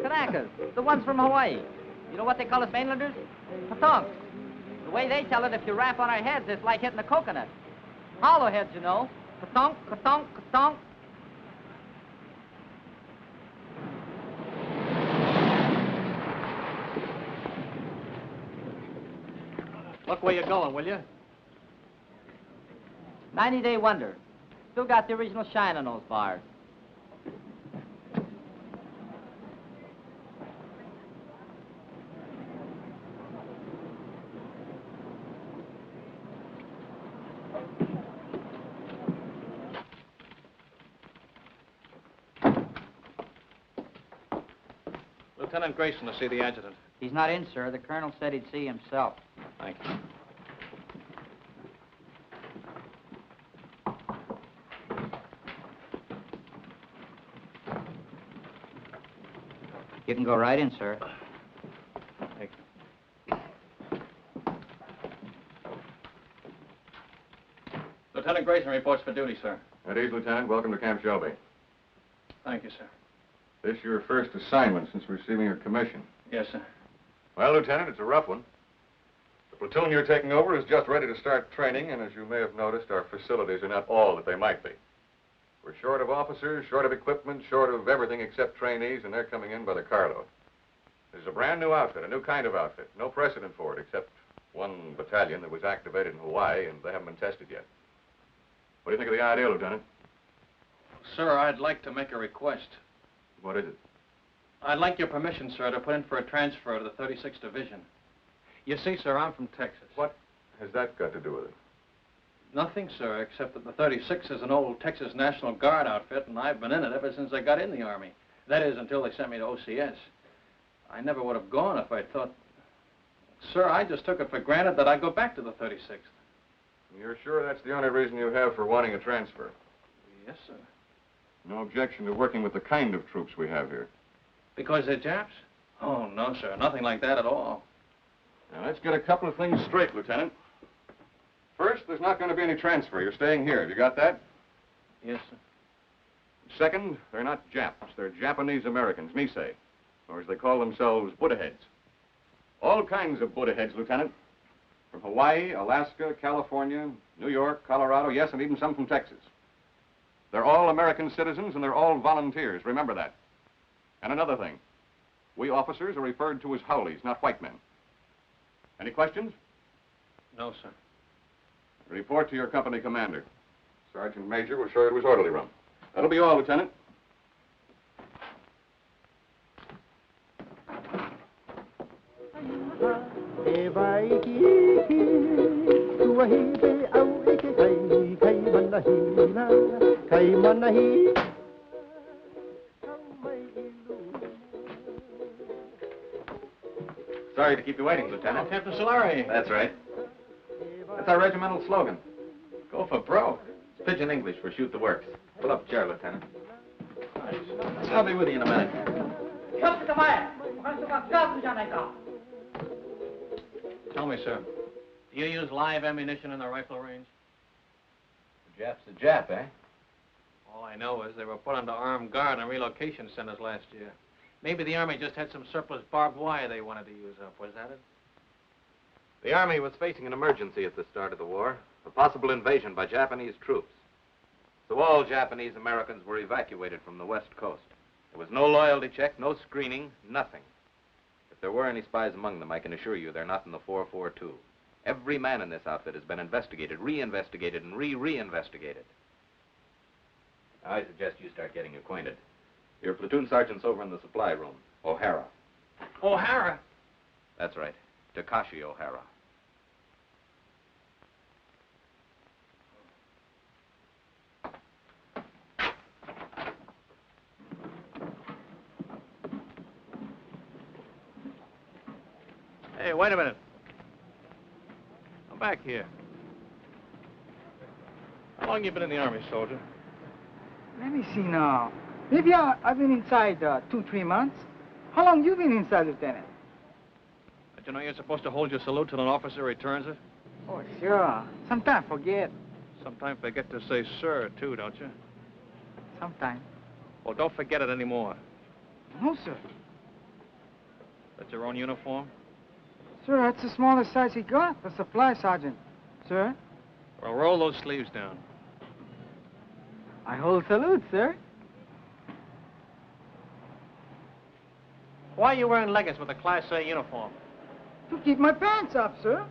Kanakas, the ones from Hawaii. You know what they call us mainlanders? Patonks. The way they tell it, if you rap on our heads, it's like hitting a coconut. Hollow heads, you know. Katonk, katonk, katonk. Look where you're going, will you? 90-day wonder. Still got the original shine on those bars. Lieutenant Grayson to see the adjutant. He's not in, sir. The colonel said he'd see himself. Thank you. You can go right in, sir. Thank you. Lieutenant Grayson reports for duty, sir. At ease, Lieutenant. Welcome to Camp Shelby. Thank you, sir. This your first assignment since receiving your commission? Yes, sir. Well, Lieutenant, it's a rough one. The platoon you're taking over is just ready to start training, and as you may have noticed, our facilities are not all that they might be. We're short of officers, short of equipment, short of everything except trainees, and they're coming in by the carload. This is a brand new outfit, a new kind of outfit. No precedent for it, except one battalion that was activated in Hawaii, and they haven't been tested yet. What do you think of the idea, Lieutenant? Sir, I'd like to make a request. What is it? I'd like your permission, sir, to put in for a transfer to the 36th Division. You see, sir, I'm from Texas. What has that got to do with it? Nothing, sir, except that the 36th is an old Texas National Guard outfit, and I've been in it ever since I got in the Army. That is, until they sent me to OCS. I never would have gone if I'd thought... Sir, I just took it for granted that I'd go back to the 36th. You're sure that's the only reason you have for wanting a transfer? Yes, sir. No objection to working with the kind of troops we have here? Because they're Japs? Oh, no, sir. Nothing like that at all. Now, let's get a couple of things straight, Lieutenant. First, there's not going to be any transfer. You're staying here. Have you got that? Yes, sir. Second, they're not Japs. They're Japanese Americans, Nisei, or as they call themselves, Buddha heads. All kinds of Buddha heads, Lieutenant. From Hawaii, Alaska, California, New York, Colorado, yes, and even some from Texas. They're all American citizens, and they're all volunteers. Remember that. And another thing. We officers are referred to as Howleys, not white men. Any questions? No, sir. Report to your company commander. Sergeant Major will show you to his orderly room. That'll be all, Lieutenant. Sorry to keep you waiting, Lieutenant. Oh, Captain Solari. That's right. That's our regimental slogan. Go for broke. It's pidgin English for shoot the works. Pull up a chair, Lieutenant. I'll be with you in a minute. Tell me, sir, do you use live ammunition in the rifle range? The Jap's a Jap, eh? All I know is they were put under armed guard in relocation centers last year. Maybe the Army just had some surplus barbed wire they wanted to use up. Was that it? The Army was facing an emergency at the start of the war, a possible invasion by Japanese troops. So all Japanese Americans were evacuated from the West Coast. There was no loyalty check, no screening, nothing. If there were any spies among them, I can assure you they're not in the 442. Every man in this outfit has been investigated, re-investigated, and re-investigated. I suggest you start getting acquainted. Your platoon sergeant's over in the supply room, O'Hara. O'Hara? That's right, Takashi O'Hara. Hey, wait a minute. Come back here. How long you been in the Army, soldier? Let me see now. Maybe I've been inside 2-3 months. How long you been inside, Lieutenant? But you know you're supposed to hold your salute till an officer returns it? Oh, sure. Sometimes forget. Sometimes forget to say sir, too, don't you? Sometimes. Well, don't forget it anymore. No, sir. That's your own uniform? Sir, that's the smallest size he got, the supply sergeant. Sir? Well, roll those sleeves down. I hold salute, sir. Why are you wearing leggings with a Class A uniform? To keep my pants up, sir.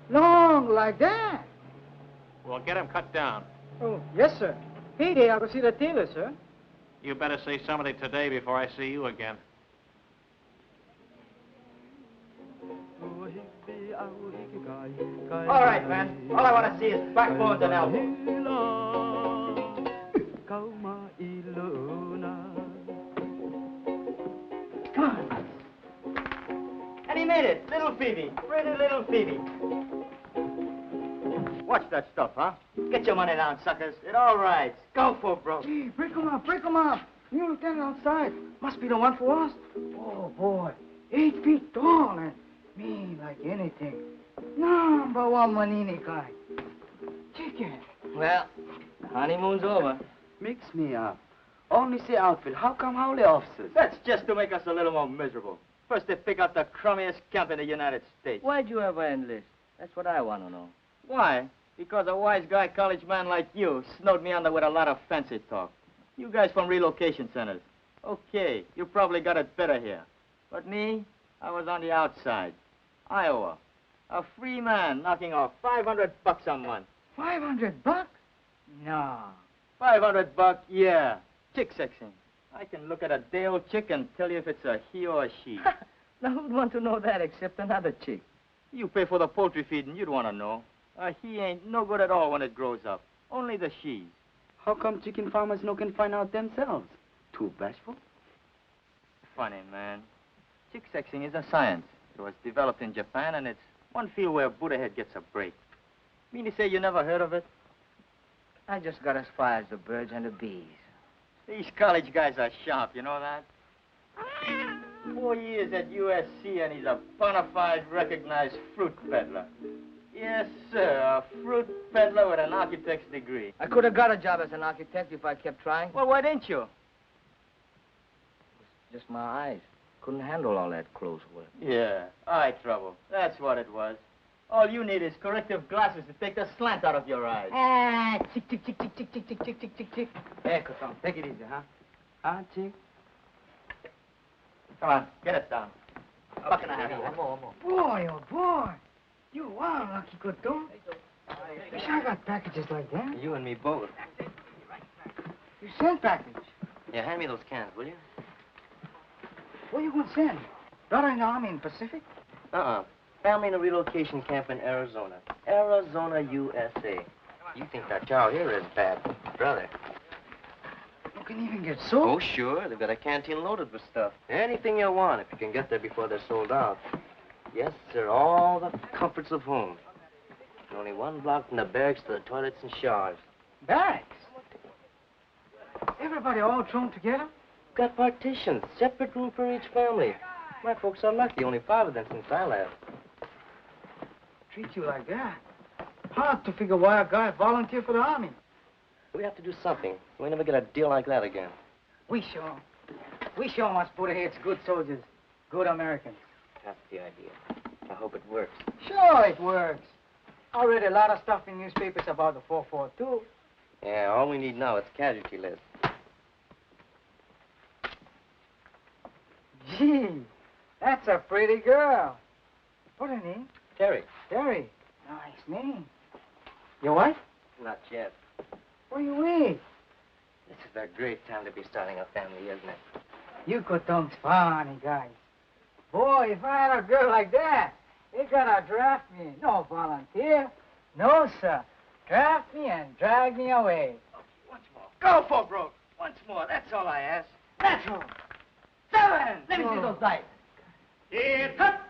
Long like that. Well, get them cut down. Oh, yes, sir. Payday, I'll go see the tailor, sir. You better see somebody today before I see you again. All right, man. All I want to see is backbones and elbows. Come on. And he made it. Little Phoebe. Pretty little Phoebe. Watch that stuff, huh? Get your money down, suckers. It all rides. Go for it, bro. Hey, break 'em up, break 'em up. New lieutenant outside. Must be the one for us. Oh, boy. 8 feet tall and mean like anything. Number one Manini guy. Chicken. Well, the honeymoon's over. Mix me up. Only say outfit. How come howley officers? That's just to make us a little more miserable. First they pick out the crummiest camp in the United States. Why'd you ever enlist? That's what I want to know. Why? Because a wise guy college man like you snowed me under with a lot of fancy talk. You guys from relocation centers. Okay, you probably got it better here. But me, I was on the outside. Iowa. A free man knocking off $500 a month. $500? No. $500, yeah. Chick sexing. I can look at a day-old chick and tell you if it's a he or a she. Now, who'd want to know that except another chick? You pay for the poultry feed and you'd want to know. A he ain't no good at all when it grows up. Only the she's. How come chicken farmers no can find out themselves? Too bashful? Funny, man. Chick sexing is a science. It was developed in Japan, and it's one field where Buddha head gets a break. Mean to say you never heard of it? I just got as far as the birds and the bees. These college guys are sharp, you know that? 4 years at USC, and he's a bona fide recognized fruit peddler. Yes, sir, a fruit peddler with an architect's degree. I could have got a job as an architect if I kept trying. Well, why didn't you? Just my eyes. Couldn't handle all that close work. Yeah, eye trouble. That's what it was. All you need is corrective glasses to take the slant out of your eyes. Ah, tick, tick, tick, tick, tick, tick, tick, tick, tick, tick, tick. Hey, Coton, take it easy, huh? Huh, chick? Come on, get it down. Buck and a half. One more. Boy, oh, boy. You are lucky, Coton. Wish I got packages like that. You and me both. You send package. Yeah, hand me those cans, will you? Where you going to send? Brother in the Army in Pacific? Family in a relocation camp in Arizona. Arizona, USA. You think that job here is bad, brother. You can even get soap. Oh, sure. They've got a canteen loaded with stuff. Anything you want if you can get there before they're sold out. Yes, sir. All the comforts of home. And only one block from the barracks to the toilets and showers. Barracks? Everybody all thrown together? Got partitions. Separate room for each family. My folks are lucky. Only 5 of them since I left. Treat you like that. Hard to figure why a guy volunteered for the Army. We have to do something. We never get a deal like that again. We show must put ahead good soldiers, good Americans. That's the idea. I hope it works. Sure, it works. I read a lot of stuff in newspapers about the 442. Yeah, all we need now is casualty list. Gee, that's a pretty girl. What her name? Terry. Terry. Nice name. Your wife? Not yet. Where you with? This is a great time to be starting a family, isn't it? You Coton's funny guys. Boy, if I had a girl like that, they gotta draft me. No volunteer. No, sir. Draft me and drag me away. Okay, once more. Go for broke. Once more. That's all I ask. Natural. 7. Let me see those dice. Here, cut.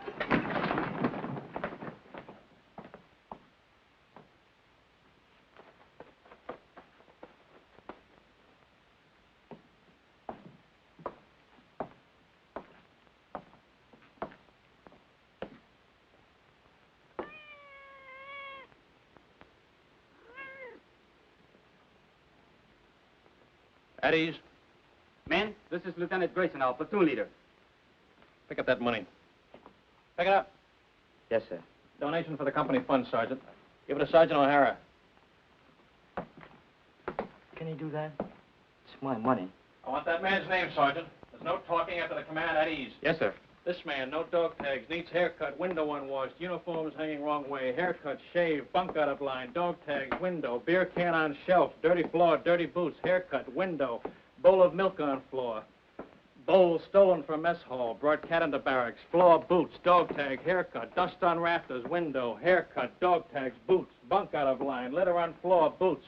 At ease. Men, this is Lieutenant Grayson, our platoon leader. Pick up that money. Pick it up. Yes, sir. Donation for the company fund, Sergeant. Give it to Sergeant O'Hara. Can you do that? It's my money. I want that man's name, Sergeant. There's no talking after the command at ease. Yes, sir. This man, no dog tags, needs haircut, window unwashed, uniforms hanging wrong way, haircut, shave, bunk out of line, dog tags, window, beer can on shelf, dirty floor, dirty boots, haircut, window, bowl of milk on floor, bowl stolen from mess hall, brought cat into barracks, floor, boots, dog tag, haircut, dust on rafters, window, haircut, dog tags, boots, bunk out of line, litter on floor, boots.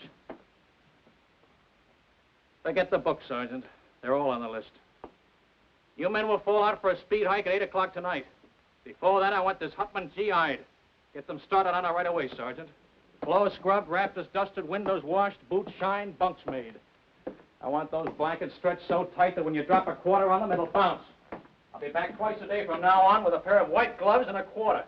Forget the book, Sergeant. They're all on the list. You men will fall out for a speed hike at 8 o'clock tonight. Before that, I want this Hutman GI'd. Get them started on it right away, Sergeant. Floor scrubbed, rafters dusted, windows washed, boots shined, bunks made. I want those blankets stretched so tight that when you drop a quarter on them, it'll bounce. I'll be back twice a day from now on with a pair of white gloves and a quarter.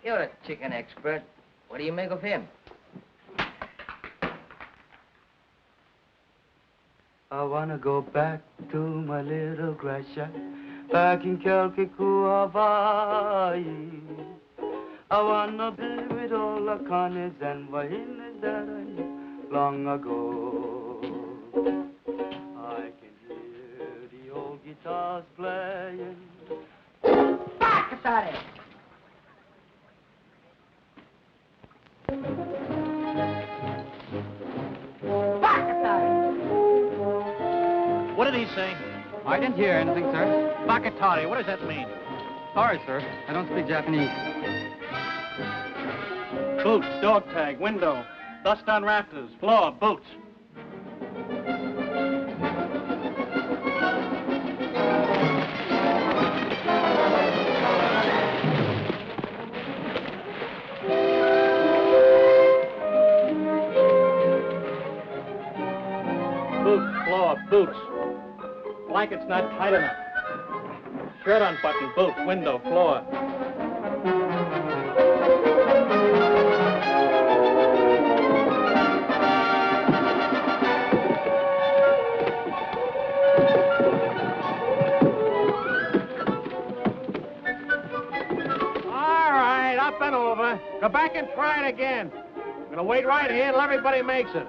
You're a chicken expert. What do you make of him? I wanna go back to my little grass shack back in Kelkiku, Hawaii. I wanna be with all the Connies and Wahinas that I knew long ago. I can hear the old guitars playing. Back at it! What did he say? I didn't hear anything, sir. Bakatari, what does that mean? Sorry, sir. I don't speak Japanese. Boots, dog tag, window, dust on rafters, floor, boots. Boots, floor, boots. Blanket's not tight enough. Shirt unbuttoned, boots, window, floor. All right, up and over. Go back and try it again. I'm gonna wait right here till everybody makes it.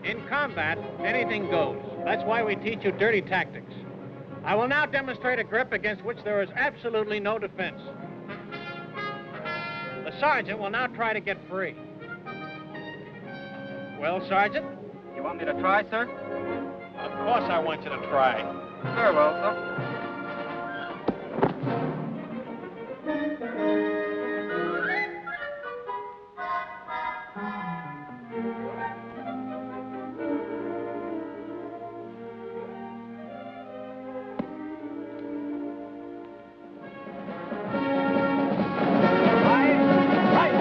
In combat, anything goes. That's why we teach you dirty tactics. I will now demonstrate a grip against which there is absolutely no defense. The sergeant will now try to get free. Well, Sergeant? You want me to try, sir? Of course I want you to try. Very well, sir. Right!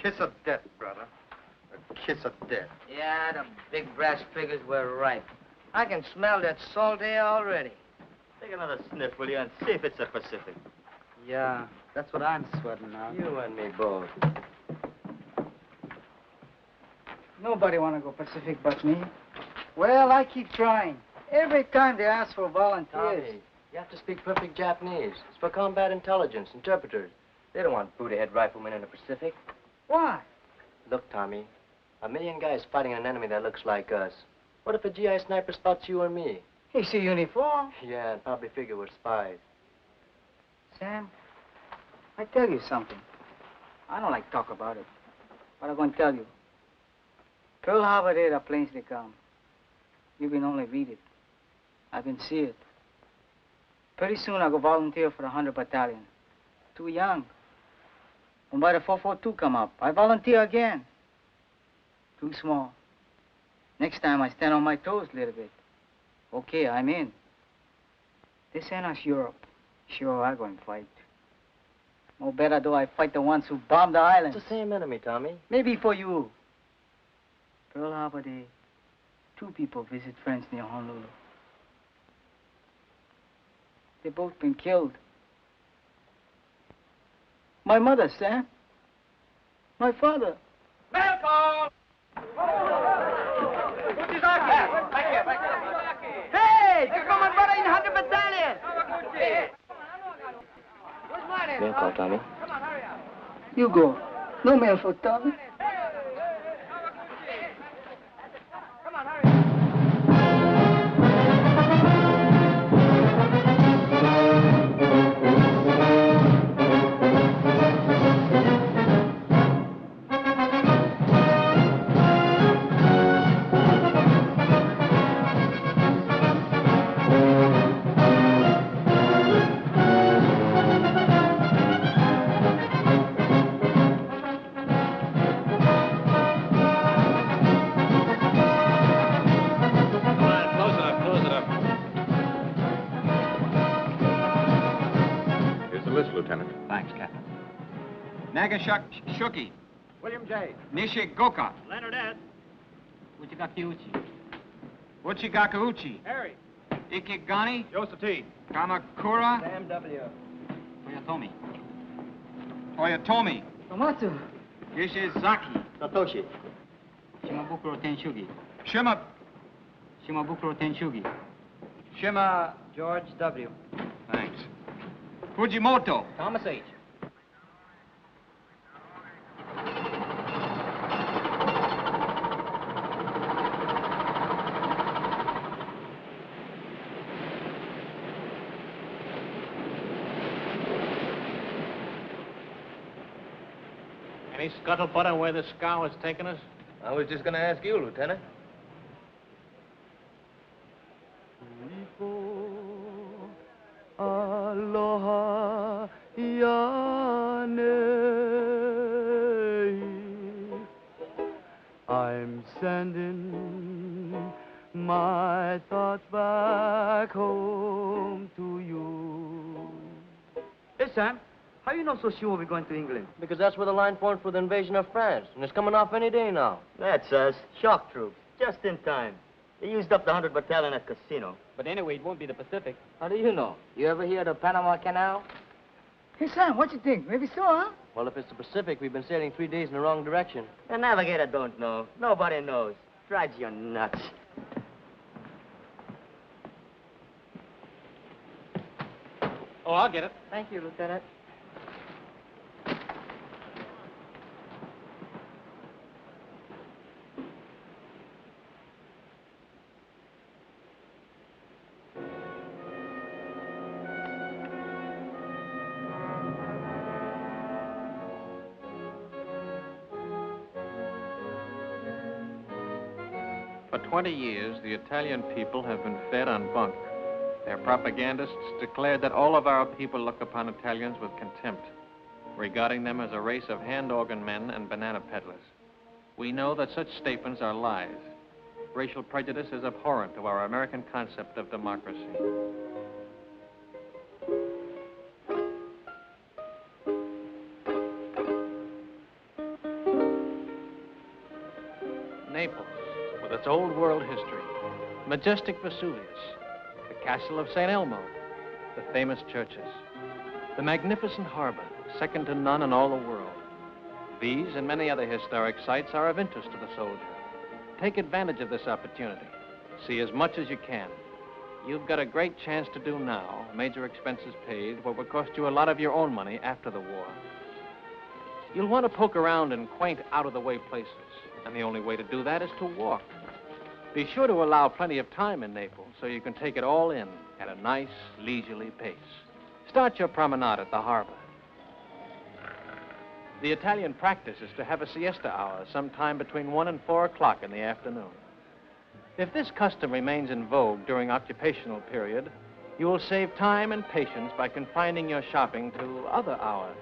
kiss of death, brother. A kiss of death. Yeah, the big brass figures were right. I can smell that salt air already. Take another sniff, will you, and see if it's the Pacific. Yeah, that's what I'm sweating now. You and me both. Nobody want to go Pacific but me. Well, I keep trying. Every time they ask for volunteers. Tommy, you have to speak perfect Japanese. It's for combat intelligence, interpreters. They don't want Buddha-head riflemen in the Pacific. Why? Look, Tommy, 1,000,000 guys fighting an enemy that looks like us. What if a GI sniper spots you or me? He see uniform. Yeah, and probably figure we're spies. Sam, I tell you something. I don't like talk about it, but I'm going to tell you. Pearl Harbor there, the planes they come. You can only read it. I can see it. Pretty soon I'll go volunteer for the 100 Battalion. Too young. When by the 442 come up, I volunteer again. Too small. Next time I stand on my toes a little bit. Okay, I'm in. This ain't us Europe. Sure, I'm going to fight. No better do I fight the ones who bombed the island. It's the same enemy, Tommy. Maybe for you. Pearl Harbor Day, 2 people visit friends near Honolulu. They both been killed. My mother, Sam. My father. Hey, you come on, brother, in 100 Battalion. Mail call, Tommy. You go. No mail for Tommy. Shuki. William J. Nishigoka. Leonard S. Uchigakiuchi. Uchigakauchi. Harry. Ikigani. Joseph T. Kamakura. Sam W. Toyotomi. Toyotomi. Tomatsu. Yoshizaki. Satoshi. Shimabukuro Tenshugi. Shimabukuro Tenshugi. Shima. George W. Thanks. Fujimoto. Thomas H. Any scuttlebutt on where this scow is taking us? I was just going to ask you, Lieutenant. Aloha Yane. I'm sending my thoughts back home to you. Hey, Sam, how you know so sure we're going to England? Because that's where the line formed for the invasion of France, and it's coming off any day now. That's us. Shock troops. Just in time. They used up the 100 Battalion at Casino. But anyway, it won't be the Pacific. How do you know? You ever hear of the Panama Canal? Hey, Sam, what you think? Maybe so, huh? Well, if it's the Pacific, we've been sailing 3 days in the wrong direction. The navigator don't know. Nobody knows. Drives you nuts. Oh, I'll get it. Thank you, Lieutenant. For 20 years, the Italian people have been fed on bunk. Their propagandists declared that all of our people look upon Italians with contempt, regarding them as a race of hand organ men and banana peddlers. We know that such statements are lies. Racial prejudice is abhorrent to our American concept of democracy. Naples, with its old world history, majestic Vesuvius, the castle of St. Elmo, the famous churches, the magnificent harbor, second to none in all the world. These and many other historic sites are of interest to the soldier. Take advantage of this opportunity. See as much as you can. You've got a great chance to do now, major expenses paid, what would cost you a lot of your own money after the war. You'll want to poke around in quaint, out-of-the-way places, and the only way to do that is to walk. Be sure to allow plenty of time in Naples so you can take it all in at a nice, leisurely pace. Start your promenade at the harbor. The Italian practice is to have a siesta hour sometime between 1 and 4 o'clock in the afternoon. If this custom remains in vogue during occupational period, you will save time and patience by confining your shopping to other hours.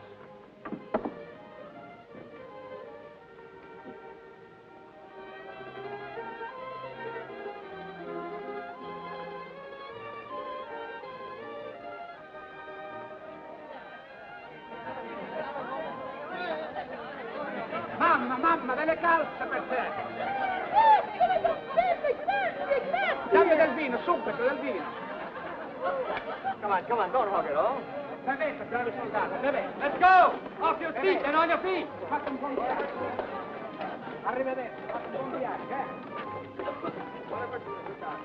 Mamma, delle calze per te! Dammi del vino, subito, del vino! Come on, don't hug it, oh? Bevete, bravi soldati, bevete! Let's go! Off your feet and on your feet! Fate un buon viaggio! Arrivederci, fate un buon viaggio, Buona fortuna, soldati!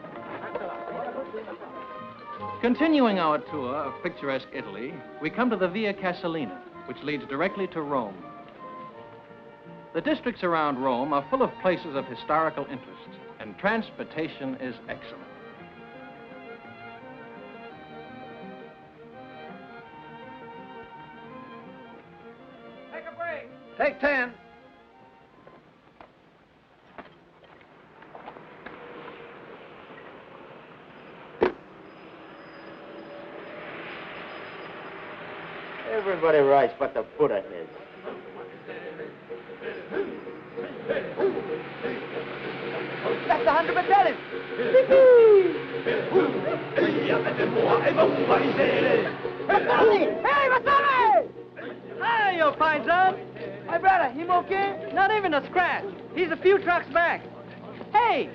Continuing our tour of picturesque Italy, we come to the Via Casalina, which leads directly to Rome. The districts around Rome are full of places of historical interest, and transportation is excellent. Take a break! Take 10. Everybody writes but the Buddha heads. That's the 100 battalion! Hey, Vasari! Hi, you paisan. My brother, him okay? Not even a scratch. He's a few trucks back. Hey,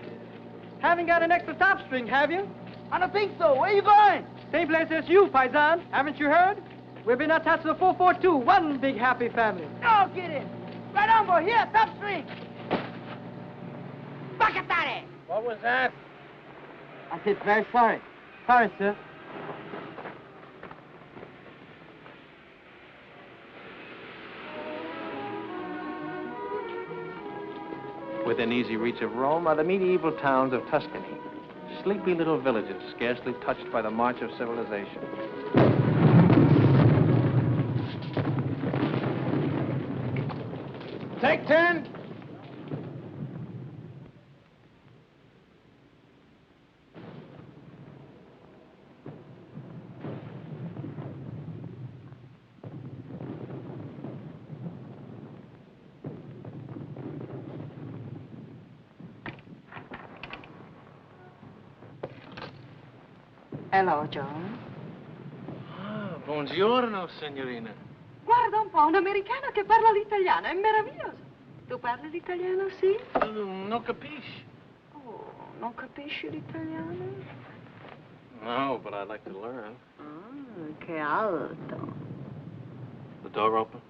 haven't got an extra top string, have you? I don't think so. Where you going? Same place as you, paisan. Haven't you heard? We've been attached to the 442, one big happy family. No kidding. Right on, boy. Here, top string. Bacatare! What was that? I said very sorry. Sorry, sir. Within easy reach of Rome are the medieval towns of Tuscany, sleepy little villages scarcely touched by the march of civilization. Take 10. Hello, John. Ah, buongiorno, signorina. Guarda un po', un americano che parla l'italiano, è meraviglioso. Tu parli l'italiano, sì? Non capisci? Oh, non capisci l'italiano? No, but I'd like to learn. Che alto. The door open?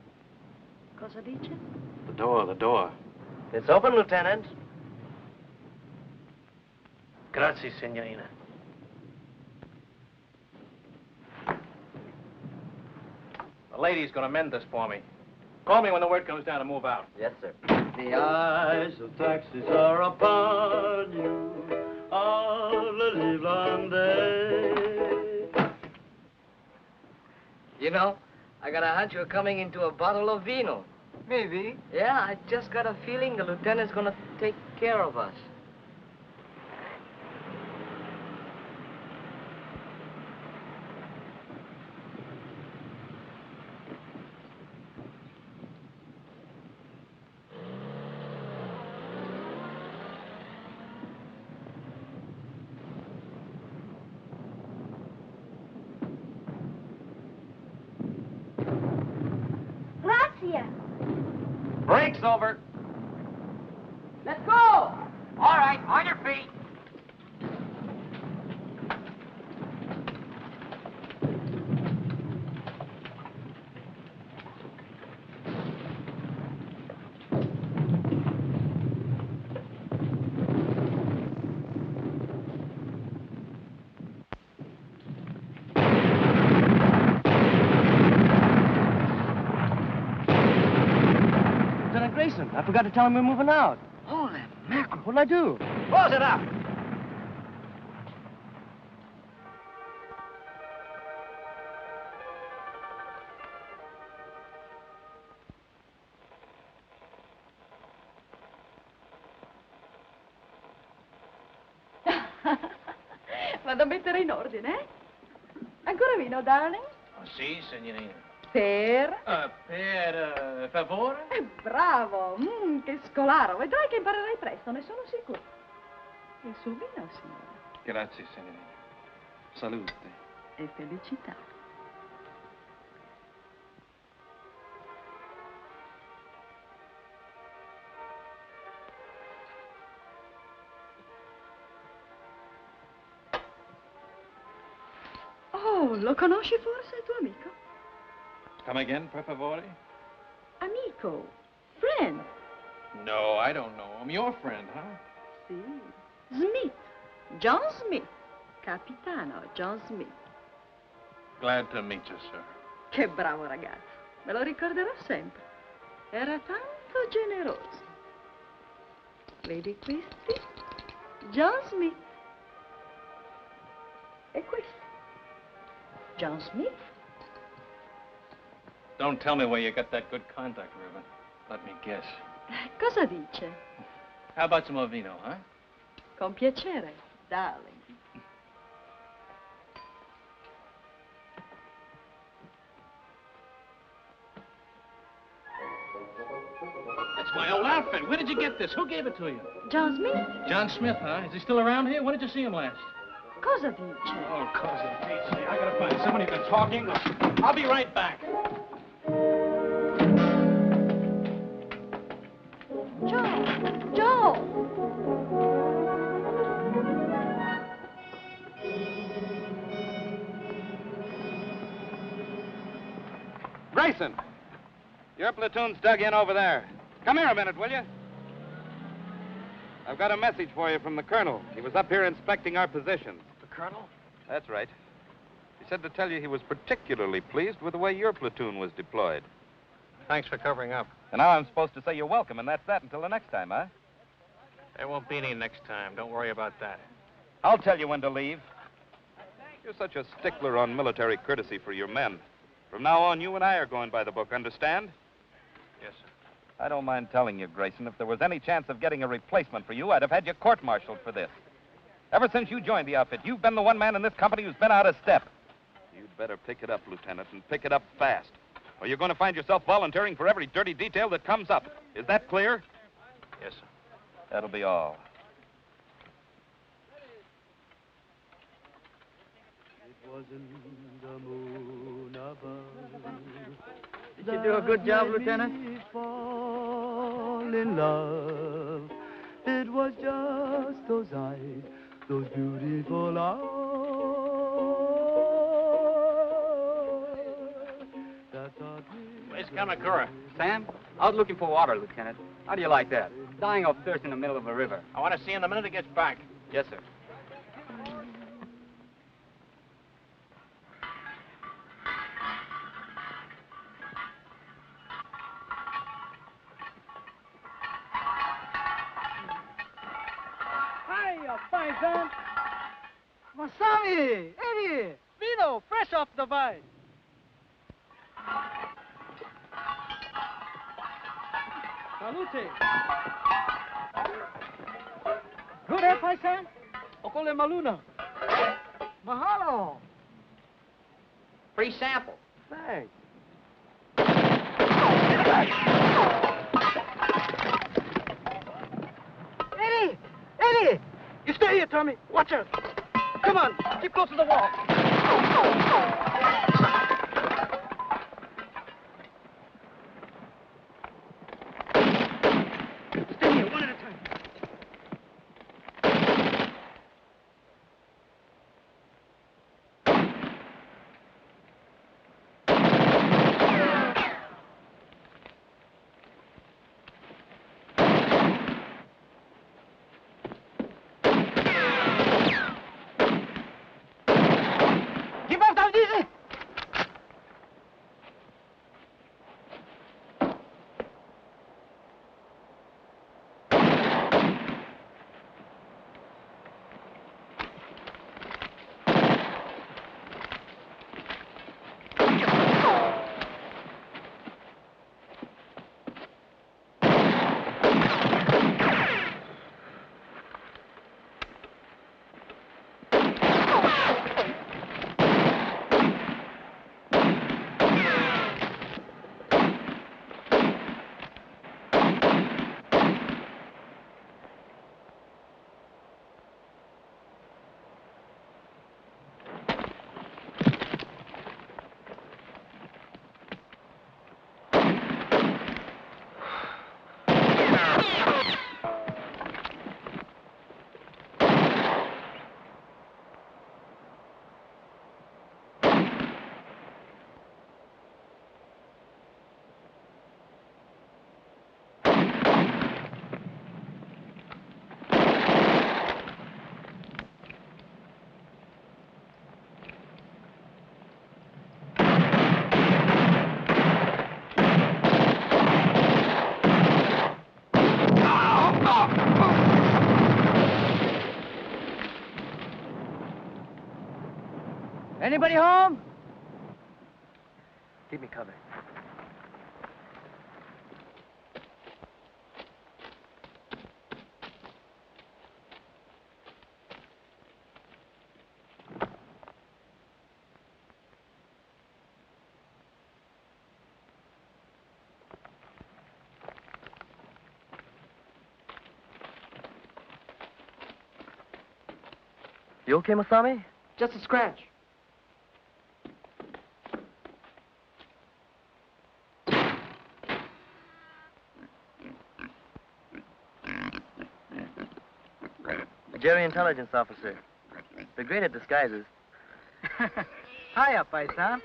Cosa dice? The door. It's open, Lieutenant. Grazie, signorina. The lady's gonna mend this for me. Call me when the word comes down to move out. Yes, sir. The eyes of taxis are upon you all the livelong day. You know, I got a hunch you're coming into a bottle of vino. Maybe. Yeah, I just got a feeling the lieutenant's gonna take care of us. Grazie. Break's over. Let's go! I forgot to tell him we're moving out. Holy mackerel. What'll I do? Close it up. Vado a mettere in ordine, eh? Ancora vino, darling? Oh, sì, signorina. Per? Per favore? Bravo, che scolaro. Vedrai che imparerai presto, ne sono sicuro. Il suo vino, signora. Grazie, signorina. Salute. E felicità. Oh, lo conosci forse, il tuo amico? Come again, per favore? Amico, friend. No, I don't know him. Your friend, huh? Sì. Smith. John Smith. Capitano John Smith. Glad to meet you, sir. Che bravo ragazzo. Me lo ricorderò sempre. Era tanto generoso. Vedi questi? John Smith. E questo? John Smith. Don't tell me where you got that good contact ribbon. Let me guess. Cosa dice? How about some more vino, huh? Con piacere, darling. That's my old outfit. Where did you get this? Who gave it to you? John Smith? John Smith, huh? Is he still around here? When did you see him last? Cosa dice? Oh, cosa dice. I gotta find somebody who can talk English. I'll be right back. Joe! Joe! Grayson, your platoon's dug in over there. Come here a minute, will you? I've got a message for you from the colonel. He was up here inspecting our positions. The colonel? That's right. He said to tell you he was particularly pleased with the way your platoon was deployed. Thanks for covering up. And now I'm supposed to say you're welcome, and that's that until the next time, huh? There won't be any next time. Don't worry about that. I'll tell you when to leave. You're such a stickler on military courtesy for your men. From now on, you and I are going by the book, understand? Yes, sir. I don't mind telling you, Grayson, if there was any chance of getting a replacement for you, I'd have had you court-martialed for this. Ever since you joined the outfit, you've been the one man in this company who's been out of step. You'd better pick it up, Lieutenant, and pick it up fast. Or you're going to find yourself volunteering for every dirty detail that comes up. Is that clear? Yes, sir. That'll be all. It wasn't the moon above. Did you do a good job, Lieutenant? Made me fall in love. It was just those eyes, those beautiful eyes. That taught me. Where's Kamakura? Sam, out looking for water, Lieutenant. How do you like that? Dying of thirst in the middle of a river. I want to see him the minute he gets back. Yes, sir. Hiya, fine, Sam. Masami, Eddie, Vino, fresh off the vine. Salute. Good, eh, Paisan? Okole Maluna. Mahalo. Free sample. Thanks. Eddie! Eddie! You stay here, Tommy. Watch out. Come on, keep close to the wall. Stay here, one at a time. Keep off, Tom, easy. Anybody home? Keep me covered. You okay, Masami? Just a scratch. Jerry, intelligence officer. They're great at disguises. Hiya, paisan.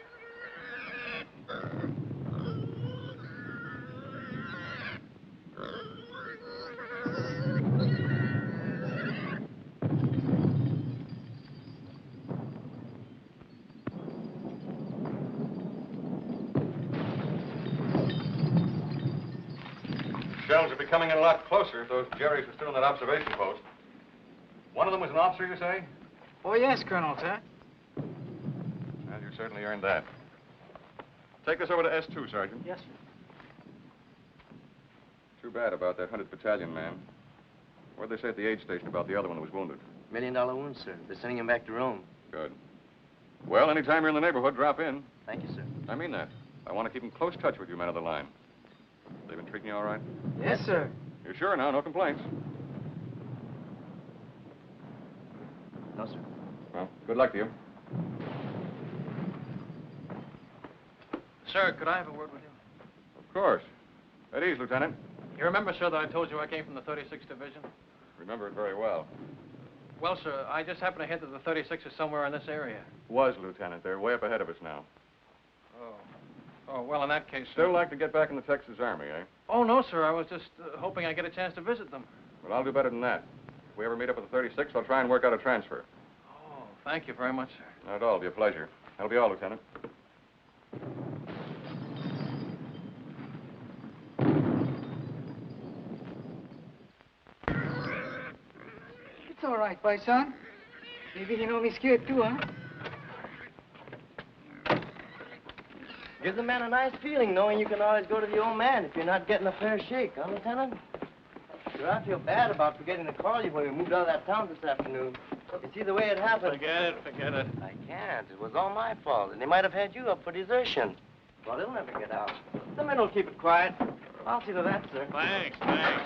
Shells are becoming a lot closer if those Jerrys were still in that observation post. One of them was an officer, you say? Oh, yes, Colonel, sir. Well, you certainly earned that. Take this over to S2, Sergeant. Yes, sir. Too bad about that 100th Battalion man. What'd they say at the aid station about the other one that was wounded? $1 million wound, sir. They're sending him back to Rome. Good. Well, anytime you're in the neighborhood, drop in. Thank you, sir. I mean that. I want to keep in close touch with you men of the line. They've been treating you all right? Yes, sir. You're sure now? No complaints? No, sir. Well, good luck to you. Sir, could I have a word with you? Of course. At ease, Lieutenant. You remember, sir, that I told you I came from the 36th Division? Remember it very well. Well, sir, I just happened to hint that the 36th is somewhere in this area. Was, Lieutenant. They're way up ahead of us now. Oh. Oh, well, in that case, Still sir. like to get back in the Texas Army, eh? Oh, no, sir. I was just hoping I'd get a chance to visit them. Well, I'll do better than that. If we ever meet up with the 36th, I'll try and work out a transfer. Oh, thank you very much, sir. Not at all. It'll be a pleasure. That'll be all, Lieutenant. It's all right, paisan. Maybe he know me scared too, huh? Gives a man a nice feeling knowing you can always go to the old man if you're not getting a fair shake, huh, Lieutenant? Sure, I feel bad about forgetting to call you when we moved out of that town this afternoon. You see the way it happened. Forget it, forget it. I can't. It was all my fault, and they might have had you up for desertion. Well, they'll never get out. The men will keep it quiet. I'll see to that, sir. Thanks, thanks.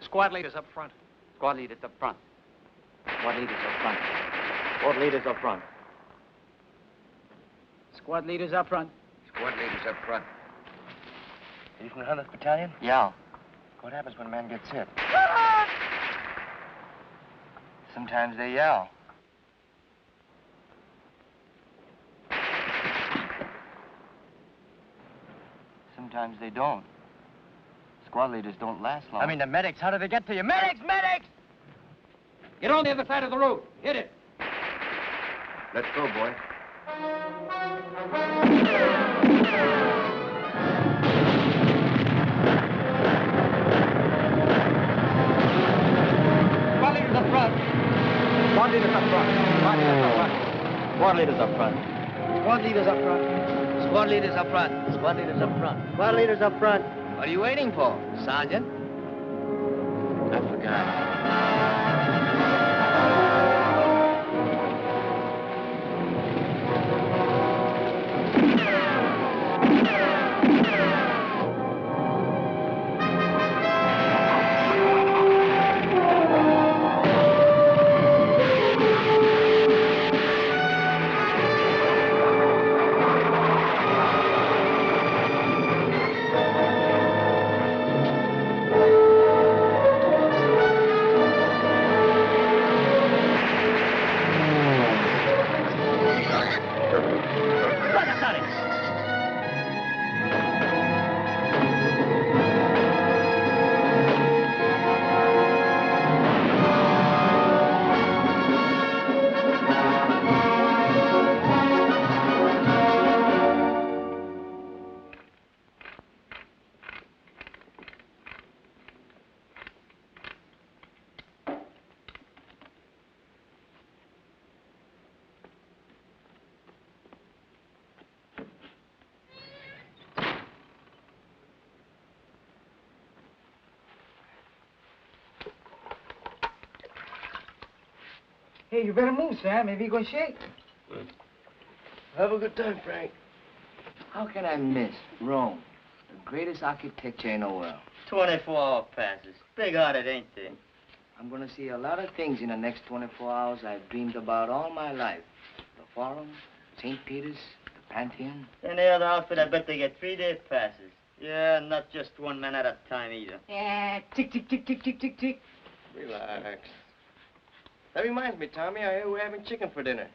Squad leaders up front. Squad leaders up front. Squad leaders up front. Squad leaders up front. Squad leaders up front. Squad leaders up front. Are you from the 100th Battalion? Yeah. What happens when a man gets hit? Sometimes they yell. Sometimes they don't. Squad leaders don't last long. I mean, the medics. How do they get to you? Medics! Medics! Get on the other side of the road. Hit it. Let's go, boy. Squad leaders up front. Squad leaders up front. Squad leaders up front. Squad leaders up front. Squad leaders up front. Squad leaders up front. Squad leaders up front. What are you waiting for, Sergeant? I forgot. Hey, you better move, Sam. Maybe you're going to shake. Have a good time, Frank. How can I miss Rome, the greatest architecture in the world? 24-hour passes. Big-hearted, ain't they? I'm going to see a lot of things in the next 24 hours I've dreamed about all my life. The Forum, St. Peter's, the Pantheon. Any other outfit, I bet they get 3-day passes. Yeah, not just one man at a time either. Yeah, tick, tick, tick, tick, tick, tick, tick. Relax. That reminds me, Tommy, I hear we're having chicken for dinner.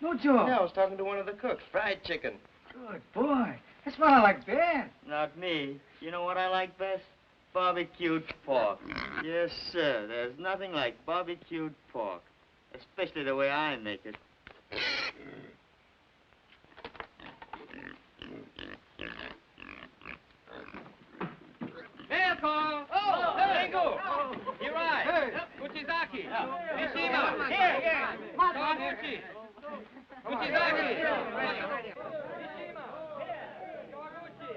No joke. Yeah, I was talking to one of the cooks. Fried chicken. Good boy. That's what I like best. Not me. You know what I like best? Barbecued pork. Yes, sir. There's nothing like barbecued pork. Especially the way I make it. Hey, Paul! Oh, Ringo! Hirai! Hey! Uchizaki! Mishima! Here! Kawaguchi! Uchizaki! Mishima! Kawaguchi!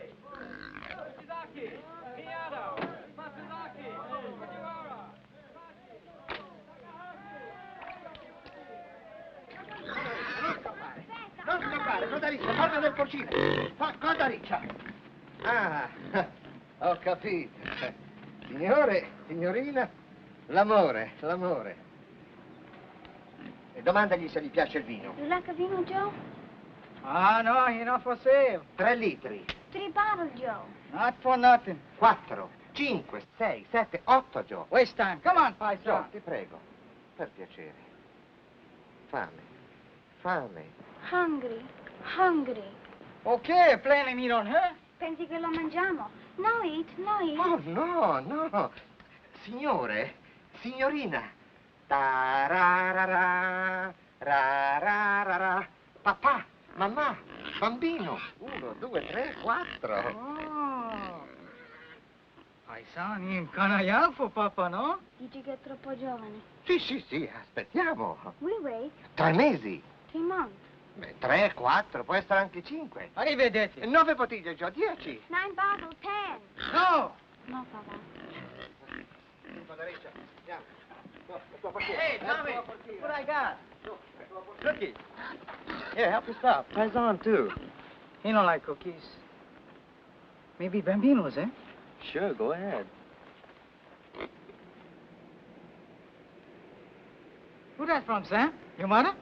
Uchizaki! Miyano! Matsuzaki! Fujiwara! Non scappare, cosa riccia? Porta del porcino. Cosa riccia? Ah, ho capito. Signore, signorina, l'amore. E domandagli se gli piace il vino. You like a vino, Joe? Ah, no, enough for sale. 3 litri. 3 bottles, Joe. Not for nothing. 4, 5, 6, 7, 8, Joe. Waste time. Come on, Joe, paisa. ti prego, per piacere. Fame. Hungry. Okay, plainly me don't hurt. Pensi che lo mangiamo? No eat. Oh, no. Signore, signorina. Tararara, rararara. Papà, mamma, bambino. 1, 2, 3, 4. Oh. Paisani, un canaiafo, papa, no? Dici che è troppo giovane. Sì, aspettiamo. We wait 3 mesi. 3 months. 3, 4, può essere anche 5. Arrivederci. 9 bottiglie, Joe, 10. 9 bottles, 10. No. No, papà. Hey, Tommy, what I got? Cookies. Here, help yourself. Pass on, too. He don't like cookies. Maybe Bambino's, eh? Sure, go ahead. Who that from, Sam? Your mother?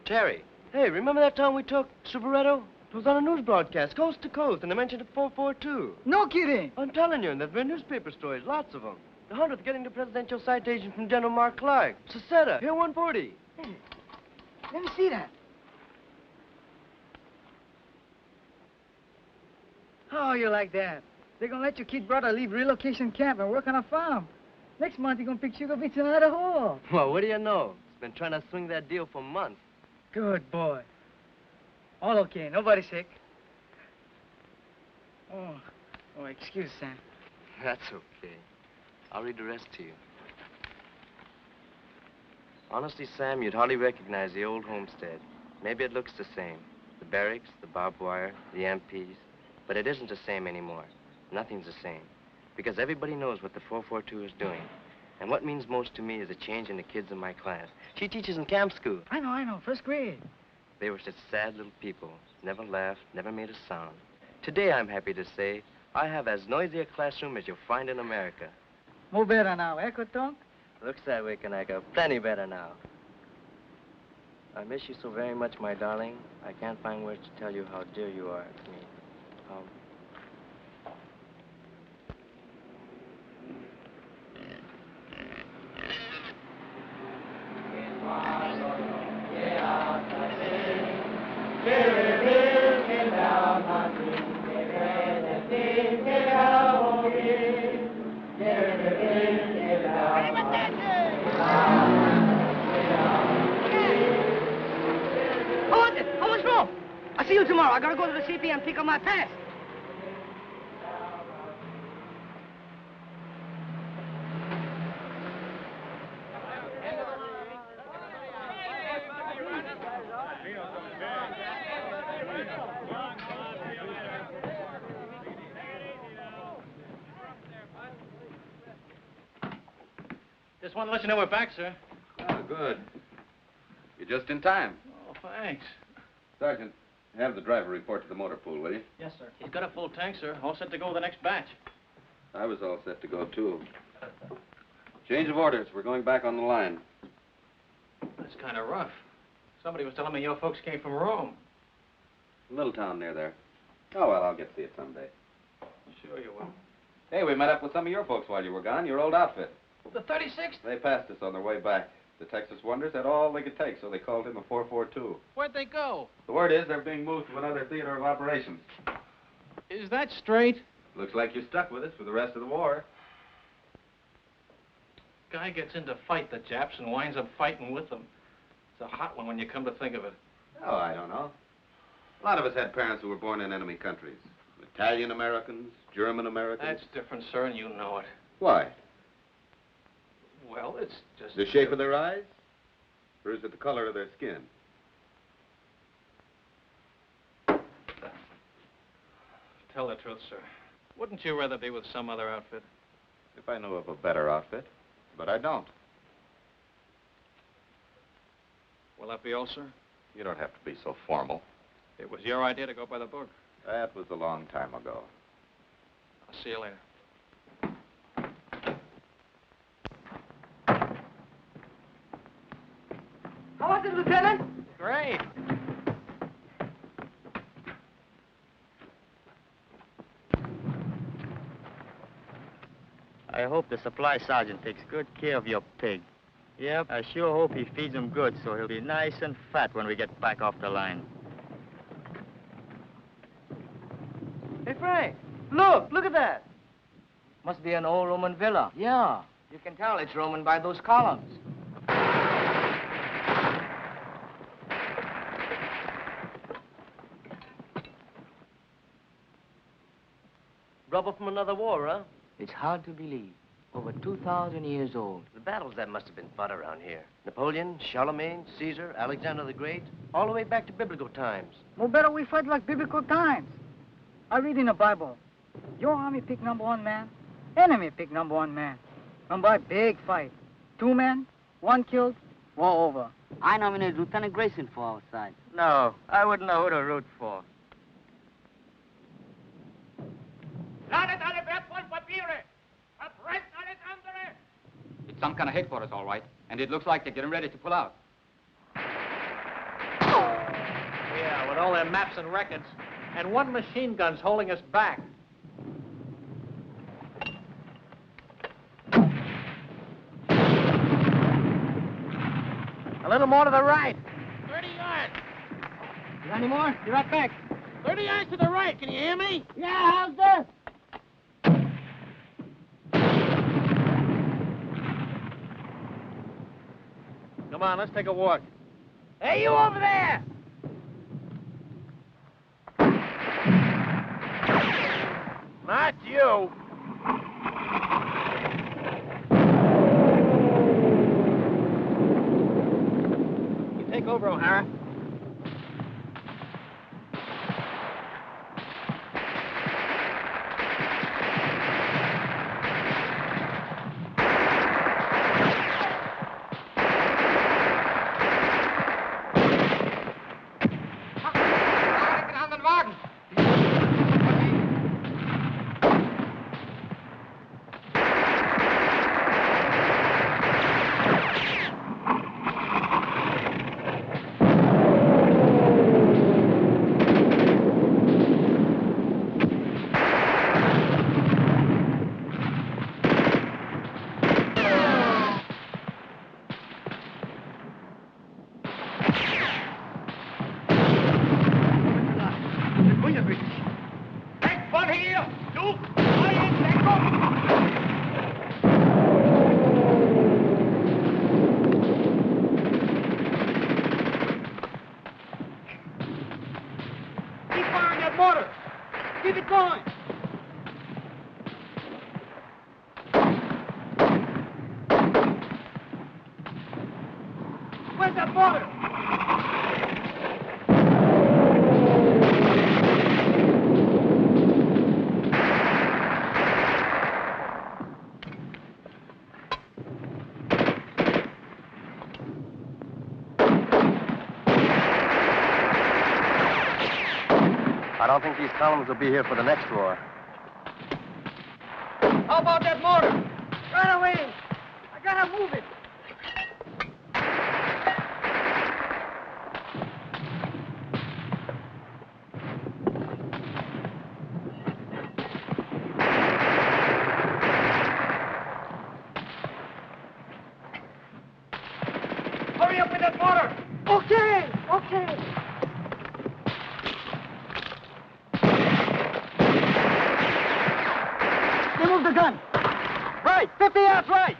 Terry. Hey, remember that time we took Superetto? It was on a news broadcast, coast to coast, and they mentioned it 442. No kidding. I'm telling you, and there's been newspaper stories, lots of them. The 100th getting the presidential citation from General Mark Clark. Seceta, here 140. Hey, let me see that. How you like that? They're gonna let your kid brother leave relocation camp and work on a farm. Next month, you're gonna pick sugar beets in Idaho. Well, what do you know? He's been trying to swing that deal for months. Good boy. All okay. Nobody sick. Oh, excuse, Sam. That's okay. I'll read the rest to you. Honestly, Sam, you'd hardly recognize the old homestead. Maybe it looks the same. The barracks, the barbed wire, the MPs. But it isn't the same anymore. Nothing's the same. Because everybody knows what the 442 is doing. And what means most to me is a change in the kids in my class. She teaches in camp school. I know. First grade. They were such sad little people. Never laughed, never made a sound. Today, I'm happy to say, I have as noisy a classroom as you'll find in America. More better now, eh, Kotonk? Looks that way, Kanaka. Plenty better now. I miss you so very much, my darling. I can't find words to tell you how dear you are to me. How much more? I'll see you tomorrow. I gotta go to the CP and pick up my pass. Just want to let you know we're back, sir. Oh, good. You're just in time. Oh, thanks. Sergeant, have the driver report to the motor pool, will you? Yes, sir. He's got a full tank, sir. All set to go with the next batch. I was all set to go, too. Change of orders. We're going back on the line. That's kind of rough. Somebody was telling me your folks came from Rome. Little town near there. Oh, well, I'll get to see it someday. Sure you will. Hey, we met up with some of your folks while you were gone, your old outfit. The 36th? They passed us on their way back. The Texas Wonders had all they could take, so they called him a 442. Where'd they go? The word is they're being moved to another theater of operations. Is that straight? Looks like you're stuck with us for the rest of the war. Guy gets in to fight the Japs and winds up fighting with them. It's a hot one when you come to think of it. Oh, I don't know. A lot of us had parents who were born in enemy countries. Italian Americans, German Americans. That's different, sir, and you know it. Why? Well, it's just... The shape of their eyes? Or is it the color of their skin? Tell the truth, sir. Wouldn't you rather be with some other outfit? If I knew of a better outfit. But I don't. Will that be all, sir? You don't have to be so formal. It was your idea to go by the book. That was a long time ago. I'll see you later. How was it, Lieutenant? Great. I hope the supply sergeant takes good care of your pig. Yep, I sure hope he feeds him good so he'll be nice and fat when we get back off the line. Hey, Frank, look at that. Must be an old Roman villa. Yeah, you can tell it's Roman by those columns. Rubber from another war, huh? It's hard to believe. Over 2,000 years old. The battles that must have been fought around here. Napoleon, Charlemagne, Caesar, Alexander the Great, all the way back to biblical times. No better we fight like biblical times. I read in the Bible. Your army pick number 1 man. Enemy pick number 1 man. And by big fight. 2 men, 1 killed, war over. I nominate Lieutenant Grayson for our side. No, I wouldn't know who to root for. It's some kind of headquarters, all right. And it looks like they're getting ready to pull out. Yeah, with all their maps and records. And 1 machine gun's holding us back. A little more to the right. 30 yards. You got any more? Be right back. 30 yards to the right. Can you hear me? Yeah, how's this? Come on, let's take a walk. Hey, you over there! Not you. You take over, O'Hara. Keep it going. Where's that border? I don't think these columns will be here for the next war. How about that mortar? Right away. I gotta move it. Hurry up with that mortar! Okay, okay. They moved the gun. Right, 50 yards right!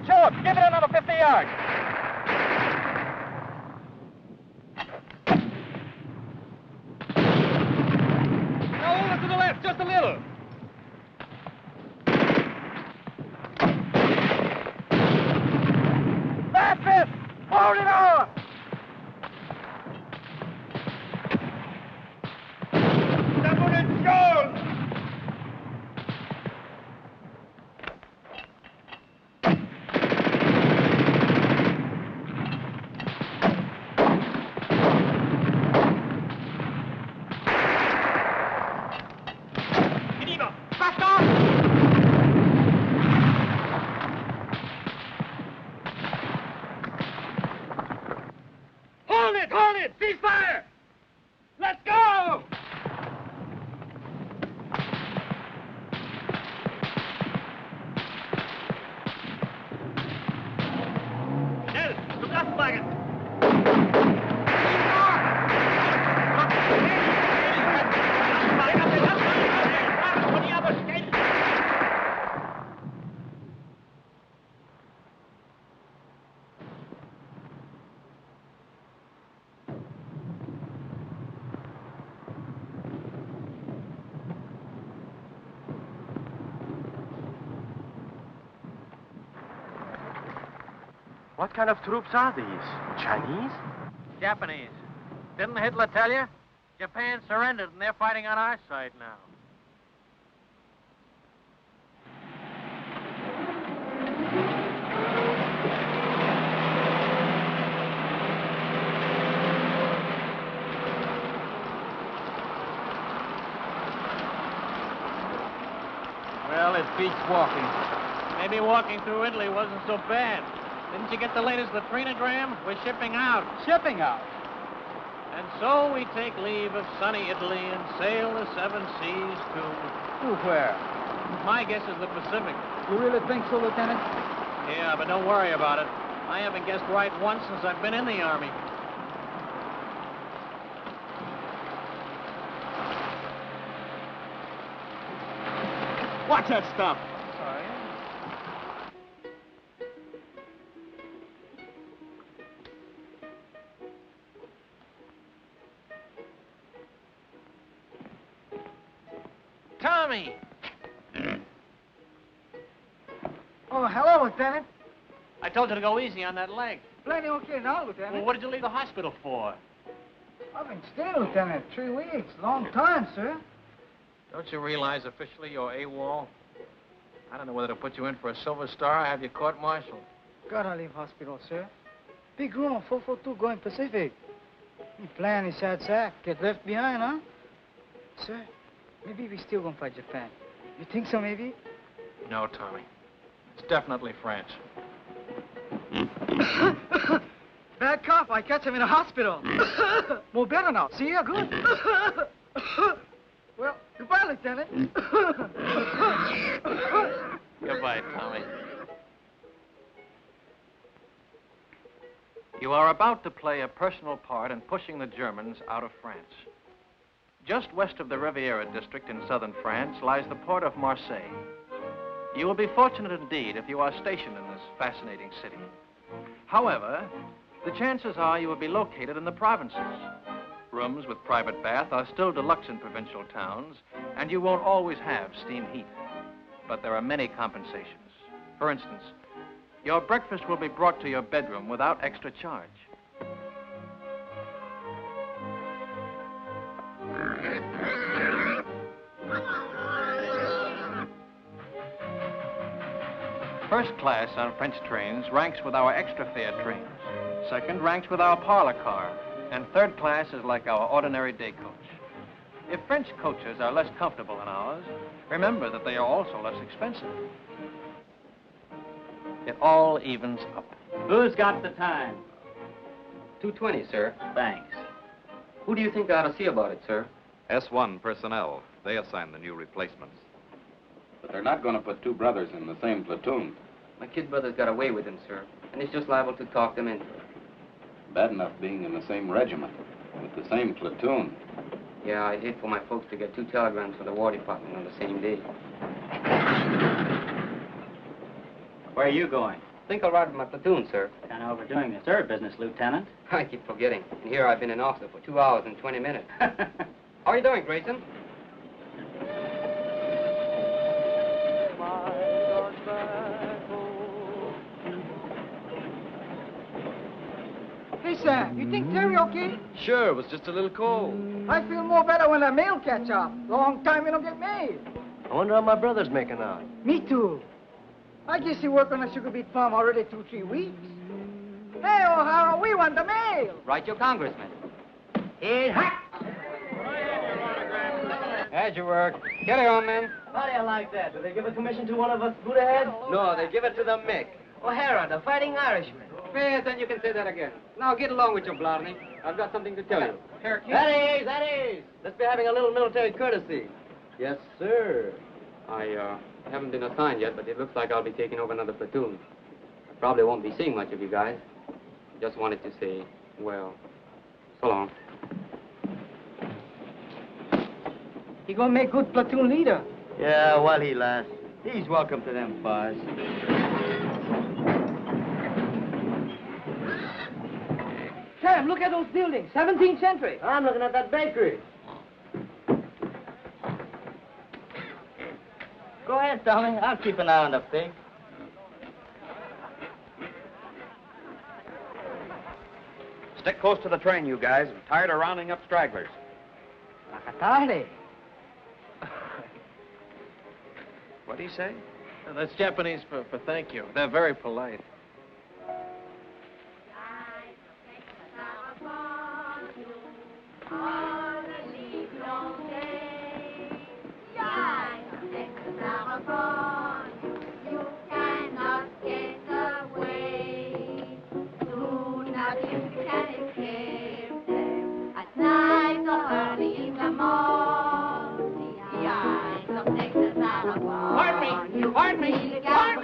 Sure, give it another 50 yards. Now over to the left, just a little. That's it! Hold it on! Double it, Jones! Hold it! Cease fire! Let's go! Schnell, zum Lastwagen! What kind of troops are these? Chinese? Japanese. Didn't Hitler tell you? Japan surrendered and they're fighting on our side now. Well, it beats walking. Maybe walking through Italy wasn't so bad. Didn't you get the latest latrinogram? We're shipping out. Shipping out. And so we take leave of sunny Italy and sail the seven seas to... Where? My guess is the Pacific. You really think so, Lieutenant? Yeah, but don't worry about it. I haven't guessed right once since I've been in the Army. Watch that stuff. Sorry. Tommy! Oh, hello, Lieutenant. I told you to go easy on that leg. Plenty okay now, Lieutenant. Well, what did you leave the hospital for? I've been staying, Lieutenant, 3 weeks. Long time, sir. Don't you realize officially you're AWOL? I don't know whether to put you in for a Silver Star or have you court-martialed. Gotta leave hospital, sir. Big room, 442 going Pacific. Me plan is sad sack. Get left behind, huh? Sir, maybe we still gonna fight Japan. You think so, maybe? No, Tommy. It's definitely France. Bad cough. I catch him in a hospital. More better now. See ya? Good. Well, goodbye, Lieutenant. Goodbye, Tommy. You are about to play a personal part in pushing the Germans out of France. Just west of the Riviera district in southern France lies the port of Marseille. You will be fortunate indeed if you are stationed in this fascinating city. However, the chances are you will be located in the provinces. Rooms with private bath are still deluxe in provincial towns, and you won't always have steam heat. But there are many compensations. For instance, your breakfast will be brought to your bedroom without extra charge. First class on French trains ranks with our extra fare trains. Second ranks with our parlor car. And third class is like our ordinary day coach. If French coaches are less comfortable than ours, remember that they are also less expensive. It all evens up. Who's got the time? 2:20, sir. Thanks. Who do you think ought to see about it, sir? S1 personnel. They assign the new replacements. But they're not going to put two brothers in the same platoon. My kid brother's got away with him, sir. And he's just liable to talk them into it. Bad enough being in the same regiment, with the same platoon. Yeah, I'd hate for my folks to get two telegrams for the War Department on the same day. Where are you going? Think I'll ride with my platoon, sir. Kind of overdoing the third business, Lieutenant. I keep forgetting. And here I've been an officer for 2 hours and 20 minutes. How are you doing, Grayson? Hey, Sam, you think Terry okay? Sure, it was just a little cold. I feel more better when the mail catch up. Long time we don't get mail. I wonder how my brother's making out. Me too. I guess he worked on a sugar beet farm already 2-3 weeks. Hey, O'Hara, we want the mail. Write your congressman. Hey, hot. How'd you work? Get it on, man. How do you like that? Do they give a commission to one of us Buddha-heads? No, they give it to the Mick. O'Hara, the Fighting Irishman. Yes, and you can say that again. Now get along with you, Blarney. I've got something to tell you. That is. Let's be having a little military courtesy. Yes, sir. I haven't been assigned yet, but it looks like I'll be taking over another platoon. I probably won't be seeing much of you guys. Just wanted to say, well, so long. He gonna make good platoon leader. Yeah, while he lasts. He's welcome to them bars. Sam, look at those buildings. 17th century. I'm looking at that bakery. Go ahead, Tommy. I'll keep an eye on the pig. Stick close to the train, you guys. I'm tired of rounding up stragglers. Nakatari. What do you say? That's Japanese for thank you. They're very polite. Pardon me. Hello,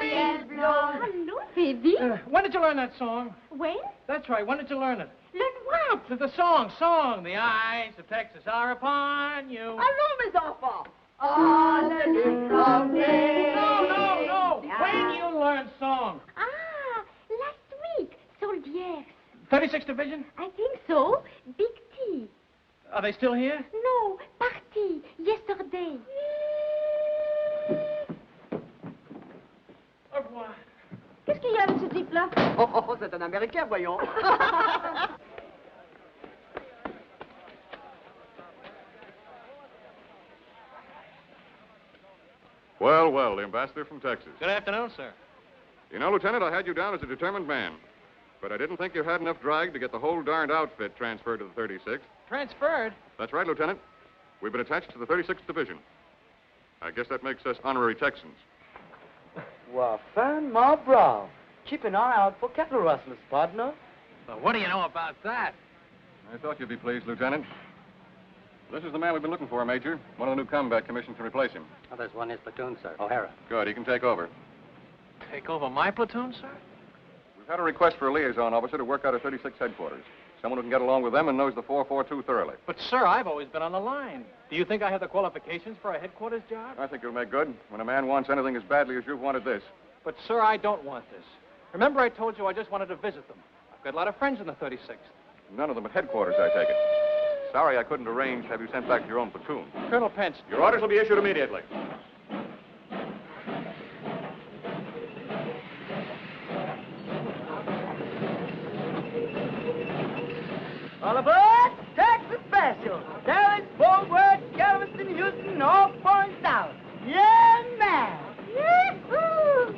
baby. When did you learn that song? When? That's right. When did you learn it? Learn what? The song. The eyes of Texas are upon you. Allons, mes enfants. On the long day. No. When you learn song? Last week. Soldiers. 36th Division? I think so. Big T. Are they still here? No, party. Yesterday. Au revoir. Qu'est-ce qu'il y a avec ce type-là? Oh, c'est un Américain, voyons. Well, the ambassador from Texas. Good afternoon, sir. You know, Lieutenant, I had you down as a determined man. But I didn't think you had enough drag to get the whole darned outfit transferred to the 36th. Transferred? That's right, Lieutenant. We've been attached to the 36th Division. I guess that makes us honorary Texans. Well, fan, my brow. Keep an eye out for cattle rustlers, partner. Well, what do you know about that? I thought you'd be pleased, Lieutenant. This is the man we've been looking for, Major. One of the new combat commissions to replace him. Oh, there's one in his platoon, sir. O'Hara. Good, he can take over. Take over my platoon, sir? We've had a request for a liaison officer to work out of 36 headquarters. Someone who can get along with them and knows the 442 thoroughly. But, sir, I've always been on the line. Do you think I have the qualifications for a headquarters job? I think you'll make good when a man wants anything as badly as you've wanted this. But, sir, I don't want this. Remember I told you I just wanted to visit them. I've got a lot of friends in the 36th. None of them at headquarters, I take it. Sorry I couldn't arrange to have you sent back to your own platoon. Colonel Pence. Your orders will be issued immediately. All aboard, Texas Special. Dallas, Fort Worth, Galveston, Houston, all points out. Yeah, man. Yee-hoo!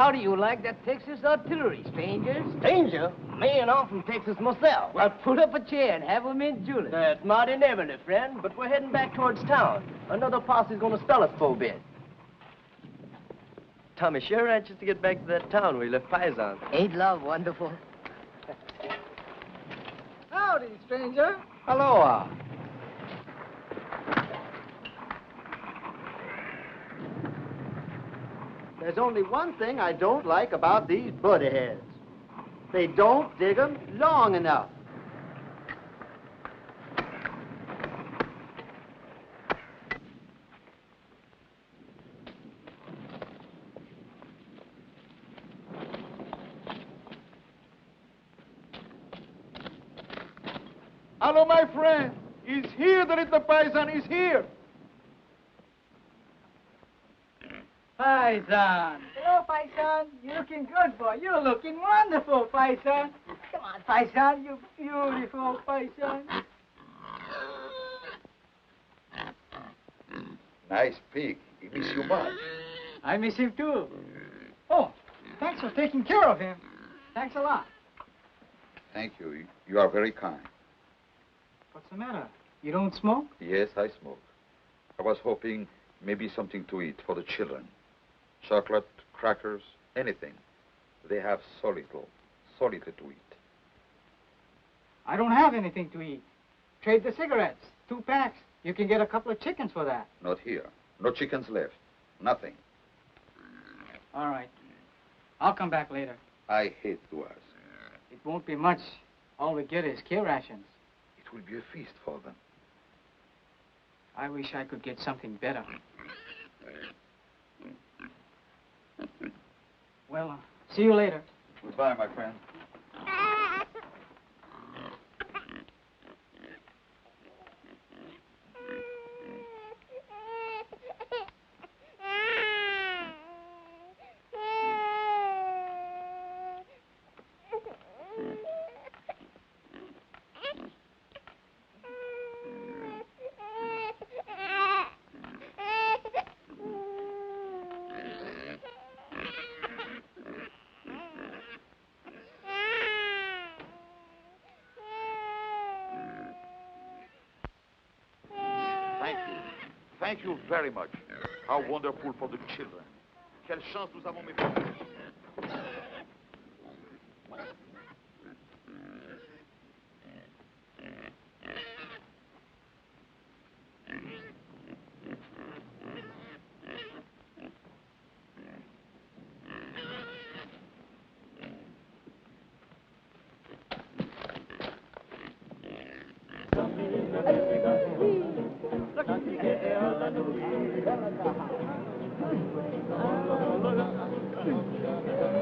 How do you like that Texas artillery, stranger? Stranger? Man, I'm from Texas myself. Well, pull up a chair and have 'em in Julie. That's mighty neighborly, friend, but we're heading back towards town. Another posse's gonna spell us for a bit. Tommy sure anxious to get back to that town where he left Paisan. Ain't love wonderful? Howdy, stranger. Aloha. There's only one thing I don't like about these buddy heads. They don't dig 'em long enough. Hello, my friend. He's here. There is the Paisan. He's here. Paisan. Hello, Paisan. You're looking good, boy. You're looking wonderful, Paisan. Come on, Paisan. You beautiful, Paisan. Nice pig. He miss you much. I miss him, too. Oh, thanks for taking care of him. Thanks a lot. Thank you. You are very kind. What's the matter? You don't smoke? Yes, I smoke. I was hoping maybe something to eat for the children. Chocolate, crackers, anything. They have so little to eat. I don't have anything to eat. Trade the cigarettes. 2 packs. You can get a couple of chickens for that. Not here. No chickens left. Nothing. All right. I'll come back later. I hate to ask. It won't be much. All we get is kill rations. It will be a feast for them. I wish I could get something better. Well, see you later. Goodbye, my friend. Thank you very much. How wonderful for the children. Quelle chance nous avons, mes frères.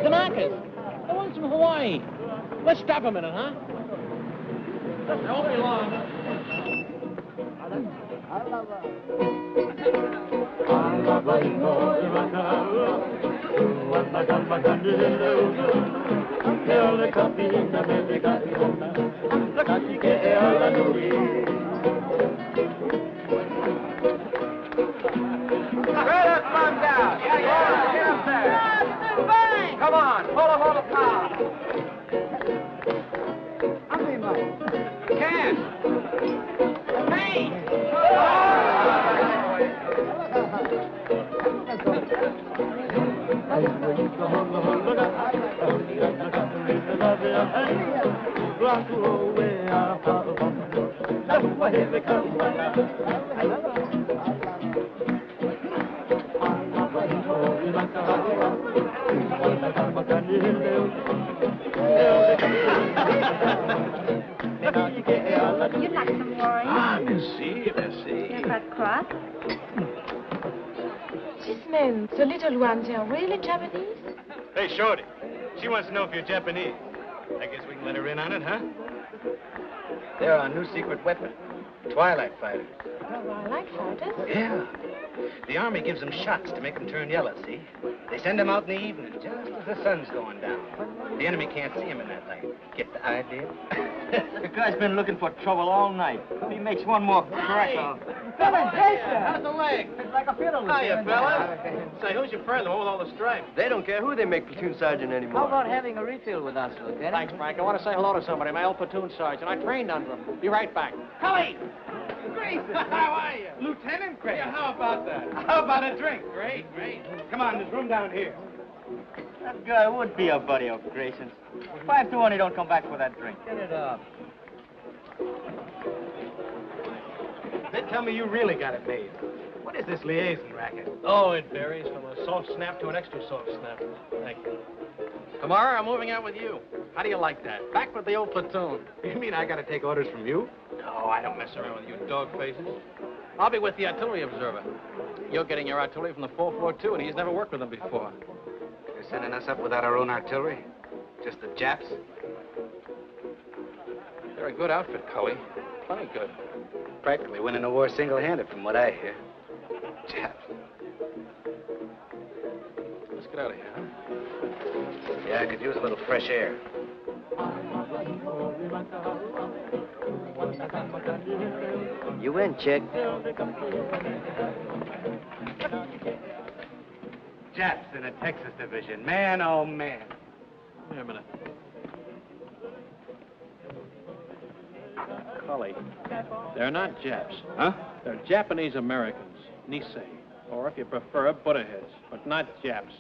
Kanakas, the ones from Hawaii. Let's stop a minute, huh? They won't be long. Come on, pull him on the car. Cash. Hey! You'd like some wine? Ah, merci, merci. You're not cross? These men, the little ones, are really Japanese? Hey, Shorty. She wants to know if you're Japanese. I guess we can let her in on it, huh? They're our new secret weapon. Twilight fighters. Twilight fighters? Yeah. The Army gives them shots to make them turn yellow, see? They send them out in the evening, just as the sun's going down. The enemy can't see them in that light. Get the idea? The guy's been looking for trouble all night. If he makes one more crack, I'll... How's the leg? It's like a fiddle. Hiya, fella. Say, who's your friend with all the stripes? They don't care who they make platoon sergeant anymore. How about having a refill with us, Lieutenant? Thanks, Frank. I want to say hello to somebody, my old platoon sergeant. I trained under him. Be right back. Cully! Grayson! How are you? Lieutenant Grayson. Yeah, how about that? How about a drink? Great. Come on, there's room down here. That guy would be a buddy of Grayson's. 5 to 1, he don't come back for that drink. Get it up. They tell me you really got it made. What is this liaison racket? Oh, it varies from a soft snap to an extra soft snap. Thank you. Tomorrow, I'm moving out with you. How do you like that? Back with the old platoon. You mean I got to take orders from you? No, I don't mess around with you dog faces. I'll be with the artillery observer. You're getting your artillery from the 442, and he's never worked with them before. You're sending us up without our own artillery? Just the Japs? They're a good outfit, Cully. Plenty good. Practically winning the war single-handed, from what I hear. Japs. Let's get out of here, huh? Yeah, I could use a little fresh air. You win, chick. Japs in a Texas division. Man, oh, man. Wait a minute. Cully, they're not Japs. Huh? They're Japanese Americans, Nisei. Or if you prefer, Buddha heads, but not Japs.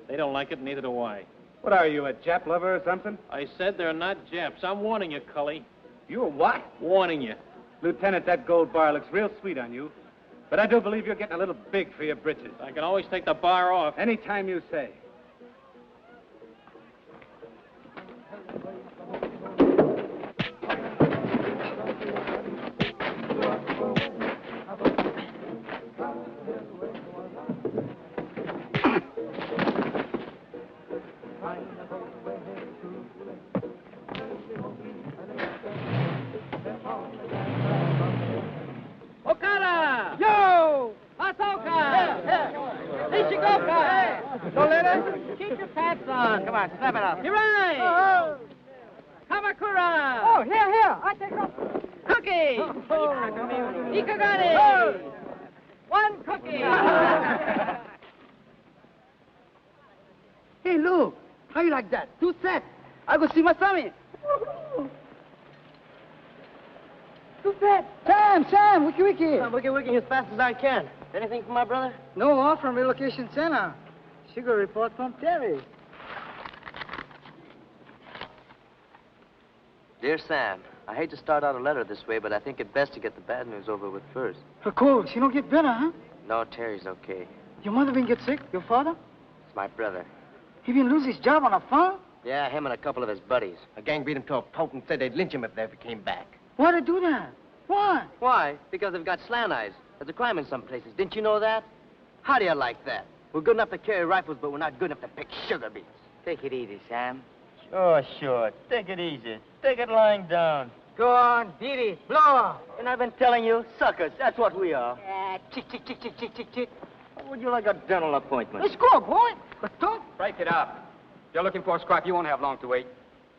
They don't like it, neither do I. What are you, a Jap lover or something? I said they're not Japs. I'm warning you, Cully. You're what? Warning you. Lieutenant, that gold bar looks real sweet on you. But I do believe you're getting a little big for your britches. I can always take the bar off. Anytime you say. Okada! Yo! Masoka! Ichikoka! Don't let us. Keep your pants on. Come on, snap it up. You're right. Oh. Kamakura! Oh, here. I take off. Cookie! Ikagani! Oh. One cookie! Hey, Lou, how you like that? 2 sets. I go see my Sammy. 2 sets. Sam, wiki. I'm wiki as fast as I can. Anything from my brother? No, off from relocation center. Sugar report from Terry. Dear Sam, I hate to start out a letter this way, but I think it best to get the bad news over with first. Of course, you don't get better, huh? No, Terry's okay. Your mother been get sick? Your father? It's my brother. He been lose his job on a farm? Yeah, him and a couple of his buddies. A gang beat him to a pulp and said they'd lynch him if they ever came back. Why they do that? Why? Why? Because they've got slant eyes. There's a crime in some places. Didn't you know that? How do you like that? We're good enough to carry rifles, but we're not good enough to pick sugar beets. Take it easy, Sam. Sure. Take it easy. Take it lying down. Go on, beat it. Blow off. And I've been telling you, suckers, that's what we are. Chick. How would you like a dental appointment? Let's go, boy. Let's talk. Break it up. If you're looking for a scrap, you won't have long to wait.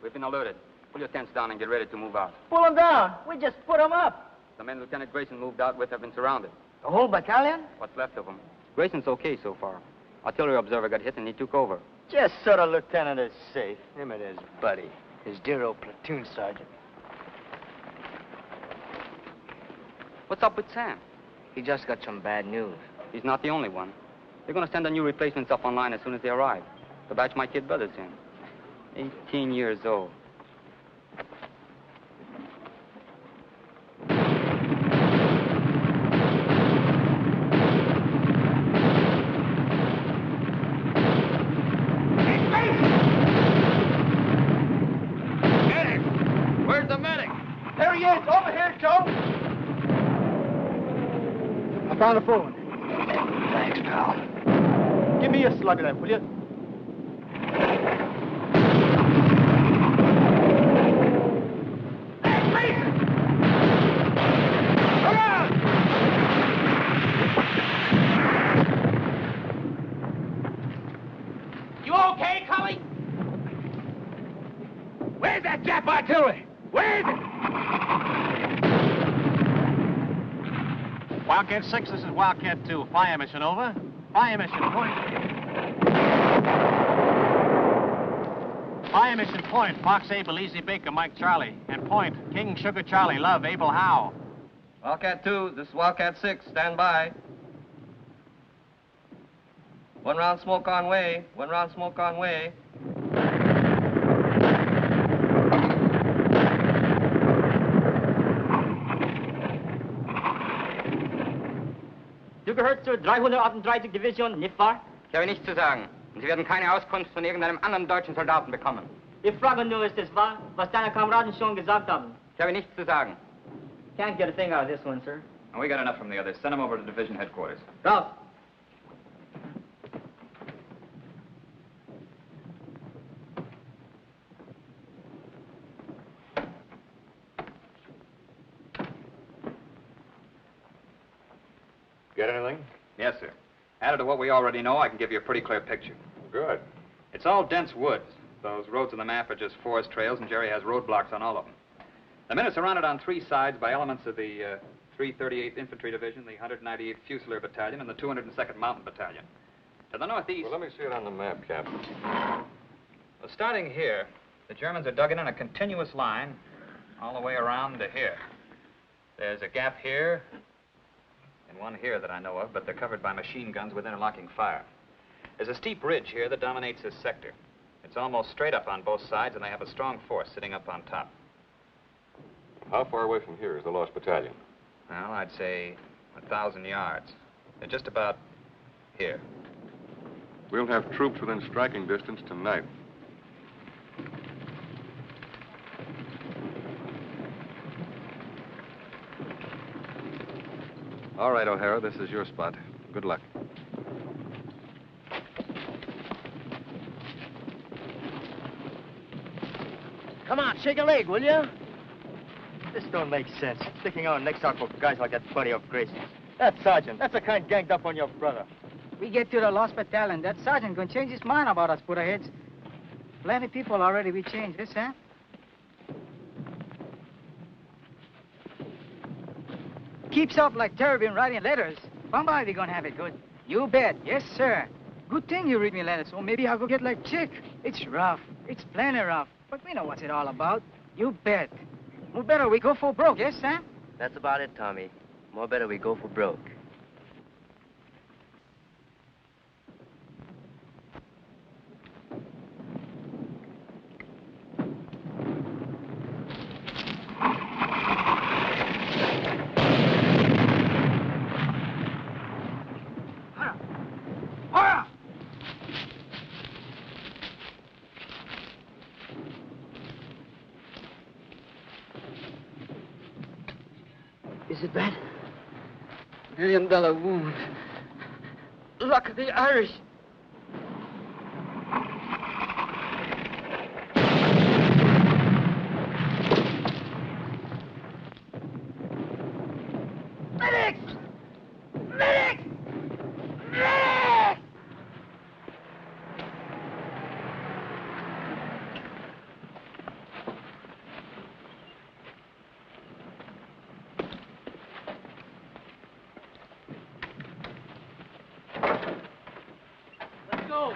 We've been alerted. Pull your tents down and get ready to move out. Pull them down. We just put them up. The men Lieutenant Grayson moved out with have been surrounded. The whole battalion? What's left of them. Grayson's okay so far. Artillery observer got hit and he took over. Just so the lieutenant is safe. Him and his buddy, his dear old platoon sergeant. What's up with Sam? He just got some bad news. He's not the only one. They're going to send the new replacements up online as soon as they arrive. The batch my kid brother's in. 18 years old. Where's the medic? There he is. Over here, Joe. I found a phone. Thanks, pal. Give me a slug of that, will you? Hey, Grayson! Come on! Wildcat 6, this is Wildcat 2. Fire mission, over. Fire mission, point. Fire mission, point. Fox Abel, Easy Baker, Mike Charlie. And point, King Sugar Charlie, Love, Abel Howe. Wildcat 2, this is Wildcat 6. Stand by. 1 round smoke on way. 1 round smoke on way. Du gehörst zur 338. Division, nicht wahr? Ich habe nichts zu sagen. Und Sie werden keine Auskunft von irgendeinem anderen deutschen Soldaten bekommen. Ich frage nur, ist es wahr, was deine Kameraden schon gesagt haben? Ich habe nichts zu sagen. Can't get a thing out of this one, sir. And we got enough from the others. Send them over to division headquarters. Ralph. Get anything? Yes, sir. Added to what we already know, I can give you a pretty clear picture. Good. It's all dense woods. Those roads on the map are just forest trails, and Jerry has roadblocks on all of them. The men are surrounded on 3 sides by elements of the 338th Infantry Division, the 198th Fusilier Battalion, and the 202nd Mountain Battalion. To the northeast... Well, let me see it on the map, Captain. Well, starting here, the Germans are dug in a continuous line all the way around to here. There's a gap here, and one here that I know of, but they're covered by machine guns with interlocking fire. There's a steep ridge here that dominates this sector. It's almost straight up on both sides, and they have a strong force sitting up on top. How far away from here is the lost battalion? Well, I'd say 1,000 yards. They're just about here. We'll have troops within striking distance tonight. All right, O'Hara, this is your spot. Good luck. Come on, shake a leg, will you? This don't make sense. Sticking our necks out for guys like that buddy of Gracie's. That sergeant, that's the kind ganged up on your brother. We get to the lost battalion. That sergeant gonna change his mind about us, Buddha-heads. Plenty people already we changed this, huh? Keeps up like Terry been writing letters. Somebody we gonna have it good. You bet. Yes, sir. Good thing you read me letters, or maybe I'll go get like Chick. It's rough. It's plenty rough. But we know what's it all about. You bet. More better we go for broke, yes, Sam? That's about it, Tommy. More better we go for broke. Is it bad? $1 million wound. Luck of the Irish. Medics! Medics! Medics! Let's go.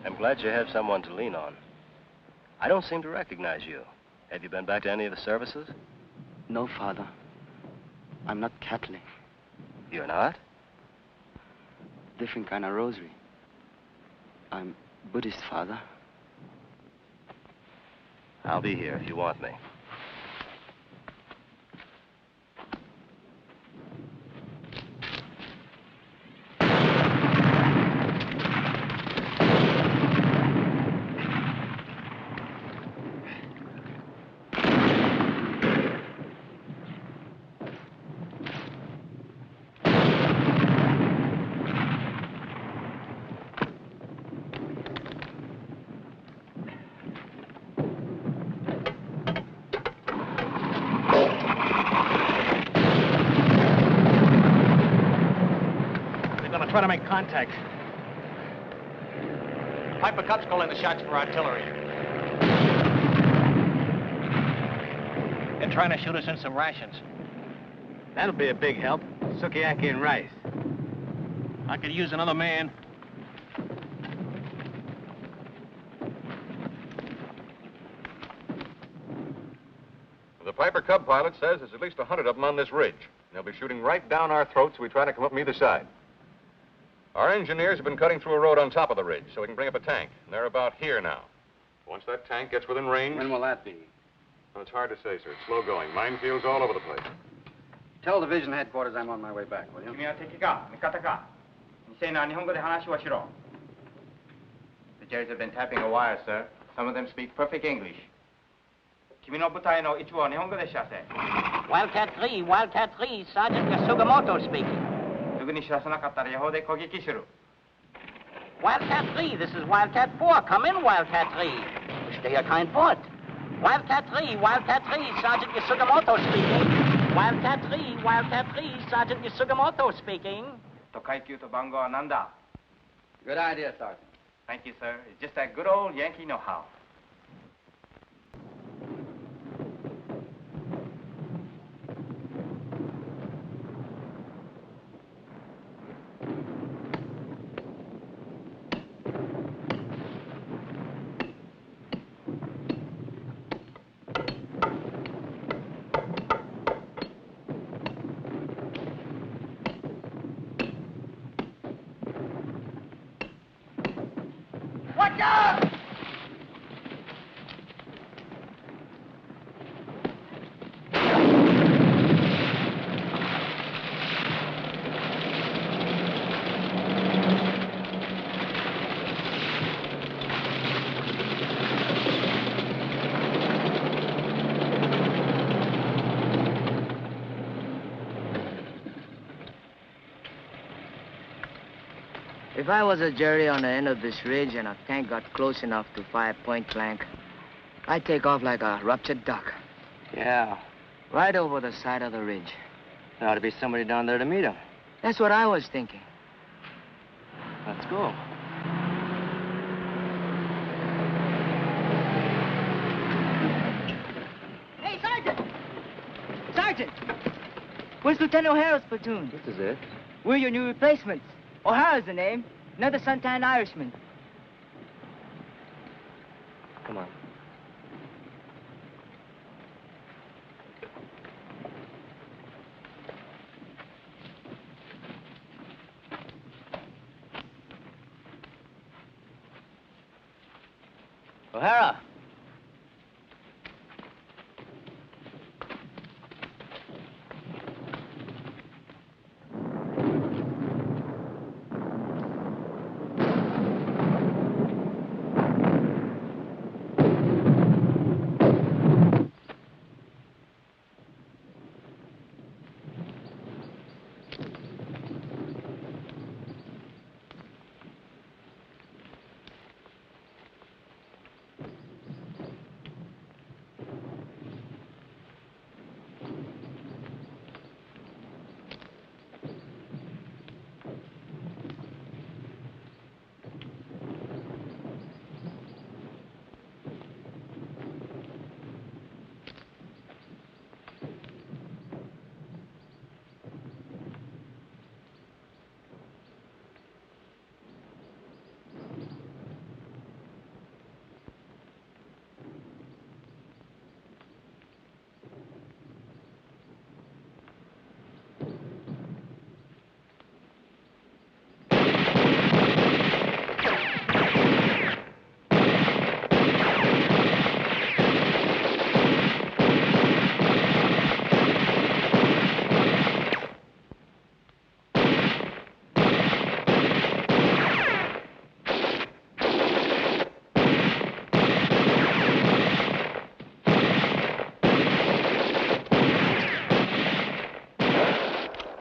I'm glad you have someone to lean on. I don't seem to recognize you. Have you been back to any of the services? No, Father. I'm not Catholic. You're not? Different kind of rosary. I'm Buddhist, Father. I'll be here if you want me. They're gonna try to make contact. Piper Cub's calling the shots for artillery. They're trying to shoot us in some rations. That'll be a big help. Sukiyaki and rice. I could use another man. The Piper Cub pilot says there's at least 100 of them on this ridge. They'll be shooting right down our throats if we try to come up from either side. Our engineers have been cutting through a road on top of the ridge so we can bring up a tank. And they're about here now. Once that tank gets within range... When will that be? Well, it's hard to say, sir. It's slow going. Minefields all over the place. Tell division headquarters I'm on my way back, will you? 君は敵か味方か未成年は日本語で話をしろ The Jerrys have been tapping a wire, sir. Some of them speak perfect English. 君の部隊の一部は日本語で知らせ Wildcat 3, Wildcat 3, Sergeant Yasugamoto speaking. すぐに知らせなかったら予報で攻撃する Wildcat 3, this is Wildcat 4. Come in, Wildcat 3. Stay hier kein Wort. Wildcat 3, Wildcat 3, Sergeant Yasugamoto speaking. Wildcat 3, Wildcat 3, Sergeant Yasugamoto speaking. 階級と番号は何だ Good idea, Sergeant. Thank you, sir. It's just that good old Yankee know-how. Watch out! If I was a Jerry on the end of this ridge and a tank got close enough to fire point blank, I'd take off like a ruptured duck. Yeah. Right over the side of the ridge. There ought to be somebody down there to meet him. That's what I was thinking. Let's go. Hey, Sergeant! Sergeant! Where's Lieutenant O'Hara's platoon? This is it. We're your new replacements. O'Hara's the name. Another sun-tanned Irishman. Come on. O'Hara!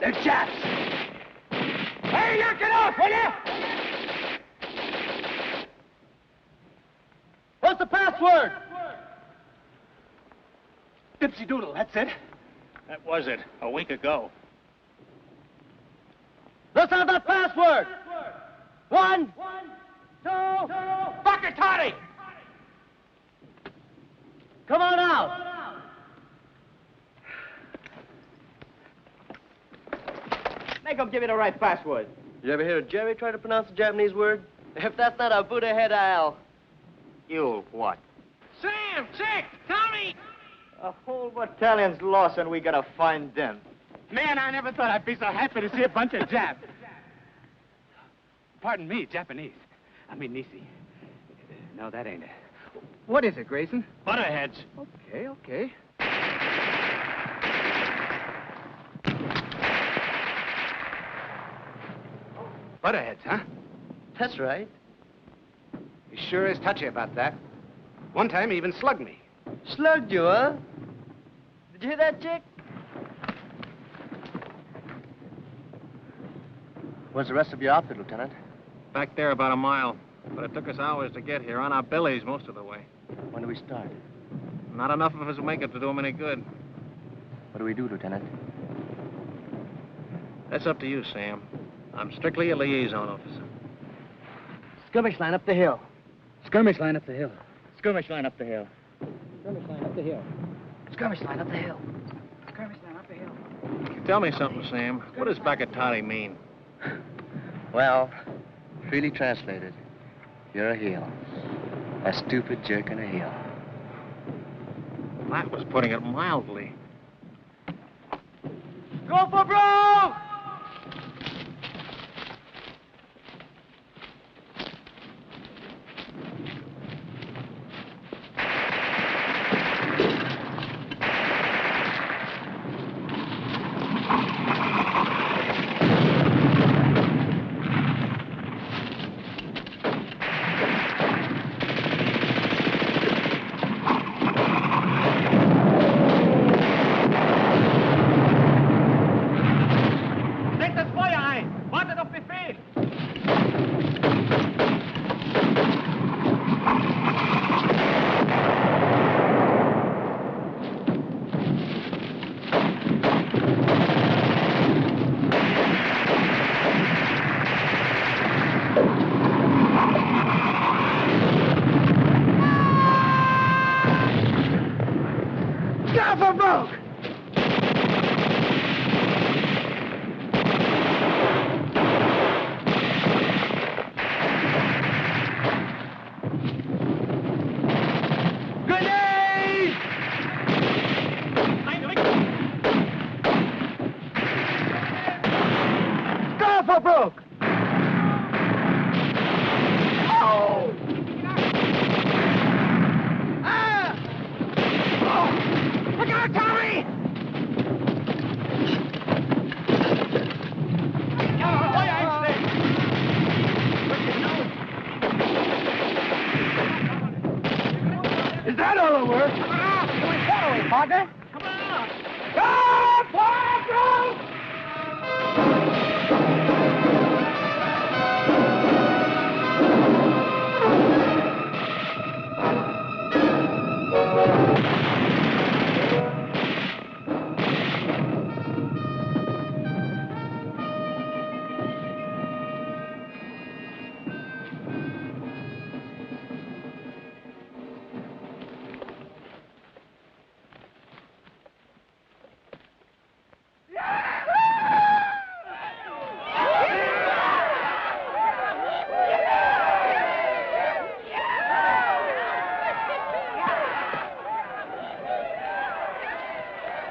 They're Japs! Hey, knock it off, will you? What's the password? Dipsy Doodle, that's it. That was it, a week ago. Let's have that password. 1, 2, Make him give you the right password. You ever hear Jerry try to pronounce a Japanese word? If that's not a Buddha head, I'll... You what? Sam! Chick! Tommy! A whole battalion's lost and we gotta find them. Man, I never thought I'd be so happy to see a bunch of Japs. Pardon me, Japanese. I mean, Nisi. No, that ain't it. What is it, Grayson? Butterheads. Okay, okay. Butterheads, huh? That's right. He sure is touchy about that. One time he even slugged me. Slugged you, huh? Did you hear that, Chick? Where's the rest of your outfit, Lieutenant? Back there about a mile. But it took us hours to get here, on our bellies most of the way. When do we start? Not enough of us will make it to do them any good. What do we do, Lieutenant? That's up to you, Sam. I'm strictly a liaison officer. Skirmish line up the hill. Skirmish line up the hill. Skirmish line up the hill. Skirmish line up the hill. Skirmish line up the hill. Skirmish line up the hill. Tell me something, Sam. What does Bakatati mean? Well, freely translated, you're a heel. A stupid jerk in a heel. That was putting it mildly. Go for broke!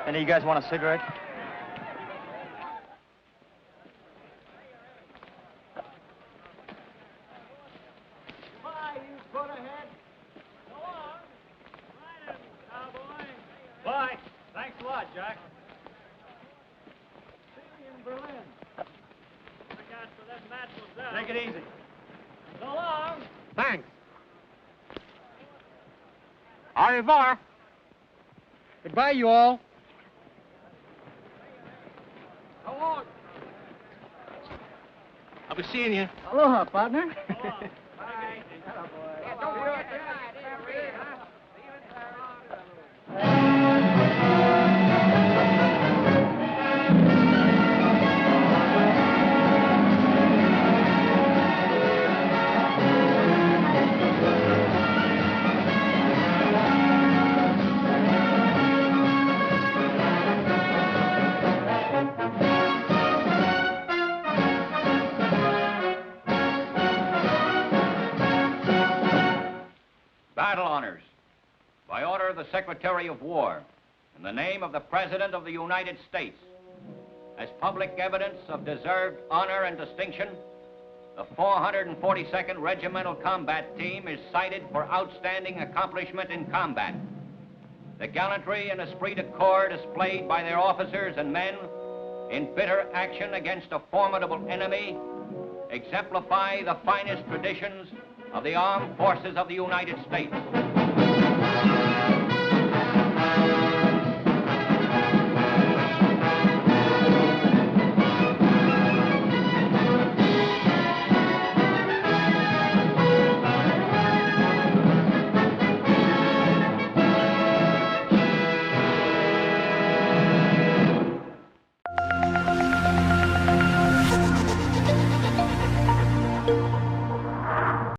Any of you guys want a cigarette? Bye. Thanks a lot, Jack. Take it easy. So long. Thanks. Au revoir. Goodbye, you all. So long. I'll be seeing you. Aloha, partner. battle honors by order of the Secretary of War in the name of the President of the United States. As public evidence of deserved honor and distinction, the 442nd Regimental Combat Team is cited for outstanding accomplishment in combat. The gallantry and esprit de corps displayed by their officers and men in bitter action against a formidable enemy exemplify the finest traditions of the armed forces of the United States.